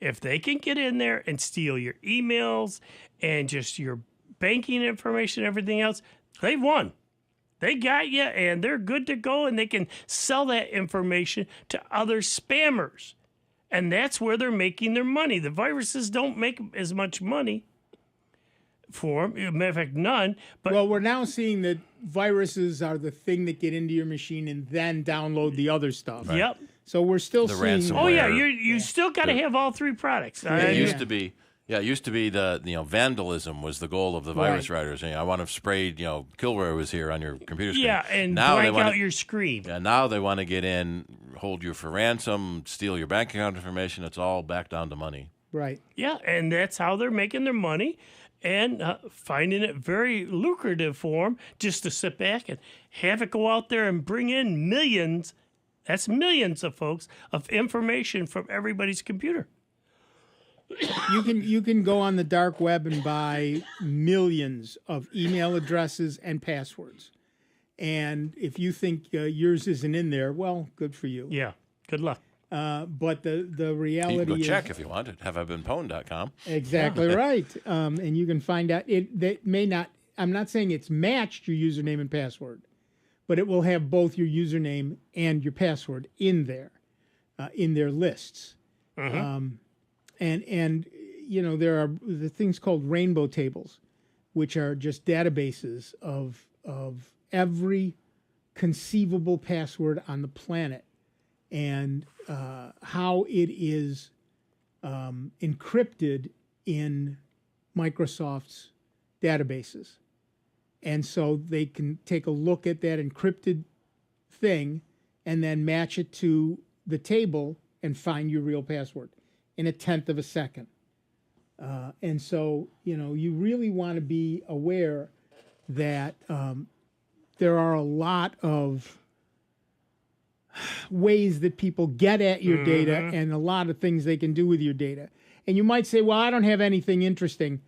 If they can get in there and steal your emails and just your banking information, everything else, they've won. They got you, and they're good to go, and they can sell that information to other spammers. And that's where they're making their money. The viruses don't make as much money for them. Matter of fact, none. But well, we're now seeing that viruses are the thing that get into your machine and then download the other stuff. Right. Yep. So we're still The seeing. ransomware. Oh yeah, you still got to have all three products. It used to be. Yeah, it used to be the vandalism was the goal of the virus Right. writers. I want to sprayed Kilroy was here on your computer screen. Yeah, and now blank they want out your screen. Yeah, now they want to get in, hold you for ransom, steal your bank account information. It's all back down to money. Right. Yeah, and that's how they're making their money and finding it very lucrative for them just to sit back and have it go out there and bring in millions. That's millions of folks of information from everybody's computer. You can go on the dark web and buy millions of email addresses and passwords. And if you think yours isn't in there, well, good for you. Yeah, good luck. But the reality You can go is check if you want it. HaveIBeenPwned.com. exactly right. And you can find out that may not. I'm not saying it's matched your username and password, but it will have both your username and your password in there, in their lists. Mm-hmm. And there are the things called rainbow tables, which are just databases of every conceivable password on the planet and how it is encrypted in Microsoft's databases. And so they can take a look at that encrypted thing and then match it to the table and find your real password in 1/10 of a second. And so, you really want to be aware that there are a lot of ways that people get at your data and a lot of things they can do with your data. And you might say, well, I don't have anything interesting.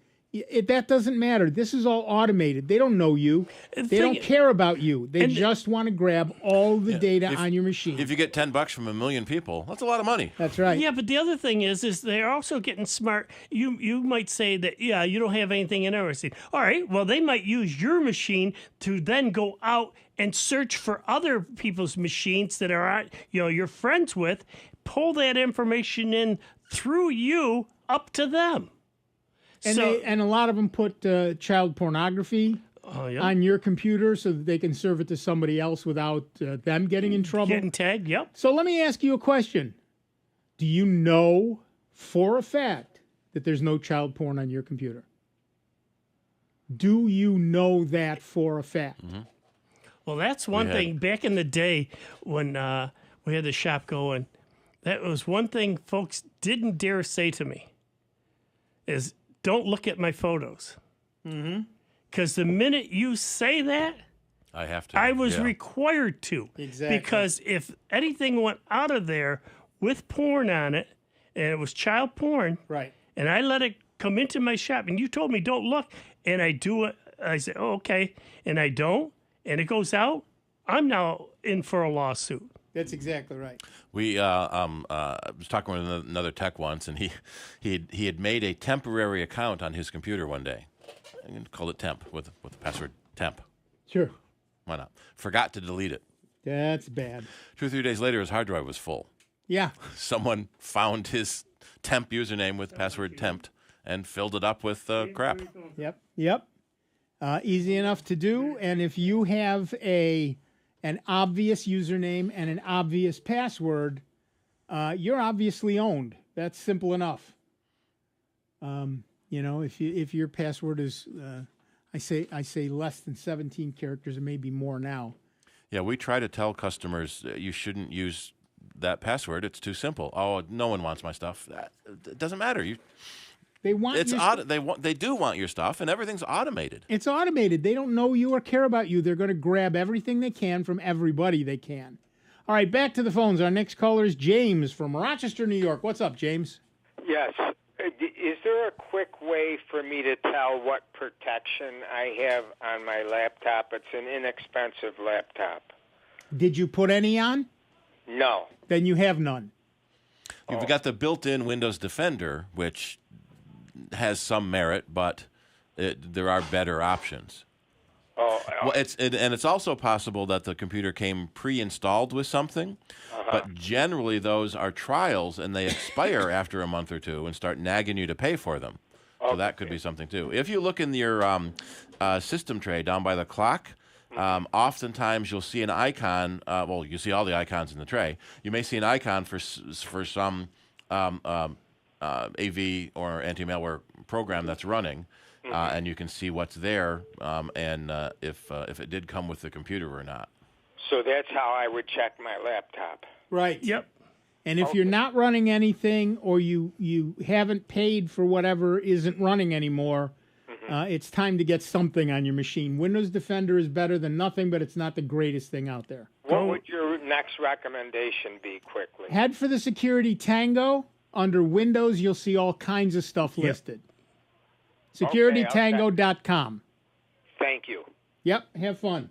That doesn't matter. This is all automated. They don't know you. They don't care about you. They just want to grab all the data on your machine. If you get $10 from 1 million people, that's a lot of money. That's right. Yeah, but the other thing is they're also getting smart. You might say that, you don't have anything interesting. All right, well, they might use your machine to then go out and search for other people's machines that are, you're friends with, pull that information in through you up to them. And a lot of them put child pornography on your computer so that they can serve it to somebody else without them getting in trouble. Getting tagged, yep. So let me ask you a question. Do you know for a fact that there's no child porn on your computer? Do you know that for a fact? Mm-hmm. Well, that's one thing. Back in the day when we had the shop going, that was one thing folks didn't dare say to me is, don't look at my photos. Because the minute you say that, I have to. I was required to. Exactly. Because if anything went out of there with porn on it, and it was child porn, right, and I let it come into my shop, and you told me don't look, and I do it, I say, oh, okay, and I don't, and it goes out, I'm now in for a lawsuit. That's exactly right. We was talking with another tech once, and he had made a temporary account on his computer one day. And called it temp with the password temp. Sure. Why not? Forgot to delete it. That's bad. 2 or 3 days later, his hard drive was full. Yeah. Someone found his temp username with password temp and filled it up with crap. Yep. Easy enough to do. And if you have an obvious username and an obvious password, you're obviously owned. That's simple enough. If your password is, I say less than 17 characters, it may be more now. Yeah, we try to tell customers you shouldn't use that password. It's too simple. Oh, no one wants my stuff. It doesn't matter. They want They do want your stuff, and everything's automated. It's automated. They don't know you or care about you. They're going to grab everything they can from everybody they can. All right, back to the phones. Our next caller is James from Rochester, New York. What's up, James? Yes. Is there a quick way for me to tell what protection I have on my laptop? It's an inexpensive laptop. Did you put any on? No. Then you have none. You've got the built-in Windows Defender, which has some merit, but there are better options. Well, it's also possible that the computer came pre-installed with something, but generally those are trials and they expire after a month or two and start nagging you to pay for them. So that could be something too. If you look in your system tray down by the clock, oftentimes you'll see an icon. Well, you see all the icons in the tray. You may see an icon for some AV or anti-malware program that's running, and you can see what's there and if it did come with the computer or not. So that's how I would check my laptop. Right. Yep. And if you're not running anything or you haven't paid for whatever isn't running anymore, it's time to get something on your machine. Windows Defender is better than nothing, but it's not the greatest thing out there. What would your next recommendation be quickly? Head for the Security Tango. Under Windows, you'll see all kinds of stuff listed. SecurityTango.com. Thank you. Yep, have fun.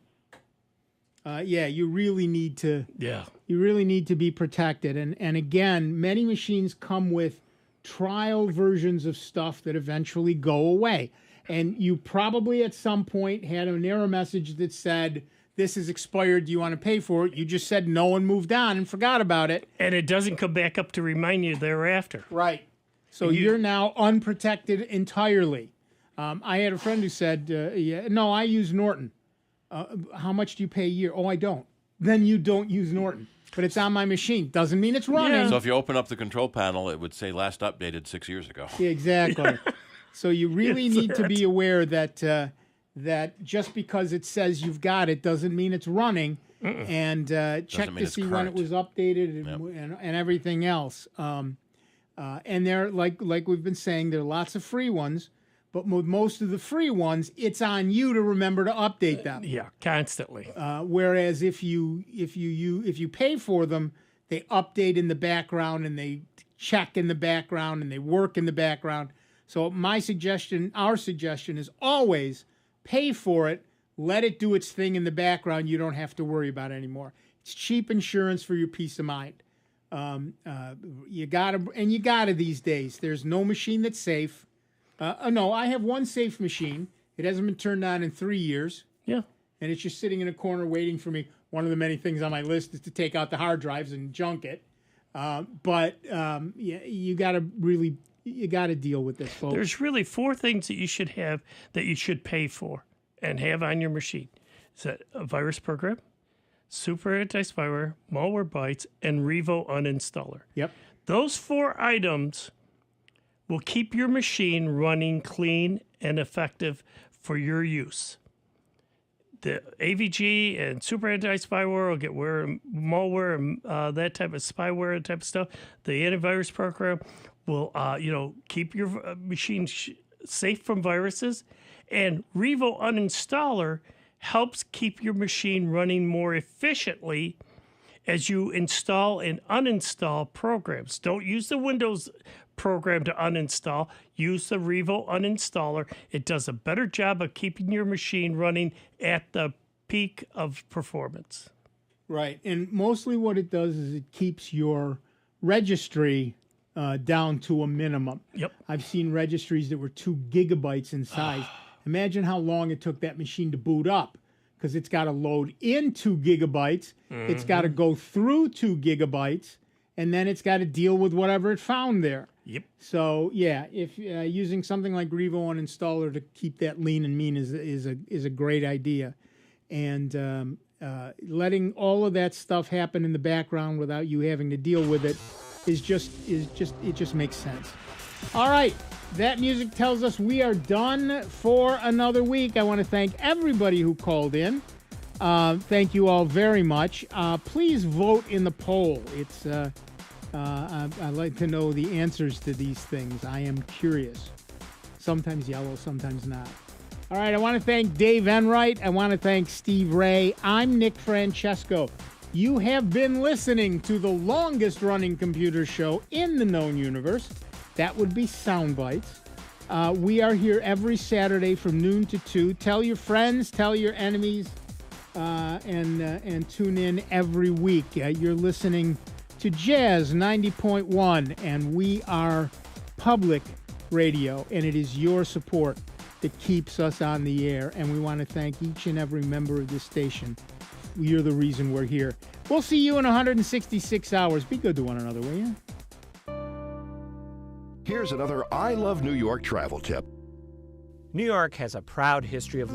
You really need to. Yeah. You really need to be protected. And again, many machines come with trial versions of stuff that eventually go away. And you probably at some point had an error message that said, this is expired, do you want to pay for it? You just said no and moved on and forgot about it. And it doesn't come back up to remind you thereafter. Right. So you're now unprotected entirely. I had a friend who said, no, I use Norton. How much do you pay a year? Oh, I don't. Then you don't use Norton. But it's on my machine. Doesn't mean it's running. So if you open up the control panel, it would say last updated 6 years ago. Yeah, exactly. So you really need to be aware that that just because it says you've got it doesn't mean it's running. And check to see when it was updated and everything else. And there, like we've been saying, there are lots of free ones. But with most of the free ones, it's on you to remember to update them. Yeah, constantly. Whereas if you pay for them, they update in the background and they check in the background and they work in the background. So our suggestion is always pay for it, let it do its thing in the background. You don't have to worry about it anymore. It's cheap insurance for your peace of mind. You gotta these days. There's no machine that's safe. No, I have one safe machine. It hasn't been turned on in 3 years. Yeah. And it's just sitting in a corner waiting for me. One of the many things on my list is to take out the hard drives and junk it. You got to deal with this, folks. There's really 4 things that you should have that you should pay for and have on your machine. It's a virus program, super anti-spyware, malware bytes, and Revo uninstaller. Yep. Those 4 items will keep your machine running clean and effective for your use. The AVG and super anti-spyware will get malware and that type of spyware type of stuff. The antivirus program will, keep your machine safe from viruses. And Revo uninstaller helps keep your machine running more efficiently as you install and uninstall programs. Don't use the Windows program to uninstall. Use the Revo uninstaller. It does a better job of keeping your machine running at the peak of performance. Right. And mostly what it does is it keeps your registry down to a minimum. Yep. I've seen registries that were 2 gigabytes in size. Imagine how long it took that machine to boot up, because it's got to load in 2 gigabytes. It's got to go through 2 gigabytes, and then it's got to deal with whatever it found there. Yep. So yeah, if using something like Revo uninstaller to keep that lean and mean is a great idea, and letting all of that stuff happen in the background without you having to deal with it it just makes sense. All right, that music tells us we are done for another week. I want to thank everybody who called in. Thank you all very much. Please vote in the poll. It's I'd like to know the answers to these things. I am curious. Sometimes yellow, sometimes not. All right, I want to thank Dave Enright. I want to thank Steve Ray. I'm Nick Francesco. You have been listening to the longest-running computer show in the known universe. That would be Sound Bytes. We are here every Saturday from noon to 2. Tell your friends, tell your enemies, and tune in every week. You're listening to Jazz 90.1, and we are public radio, and it is your support that keeps us on the air, and we want to thank each and every member of this station. You're the reason we're here. We'll see you in 166 hours. Be good to one another, will you? Here's another I Love New York travel tip. New York has a proud history of leadership.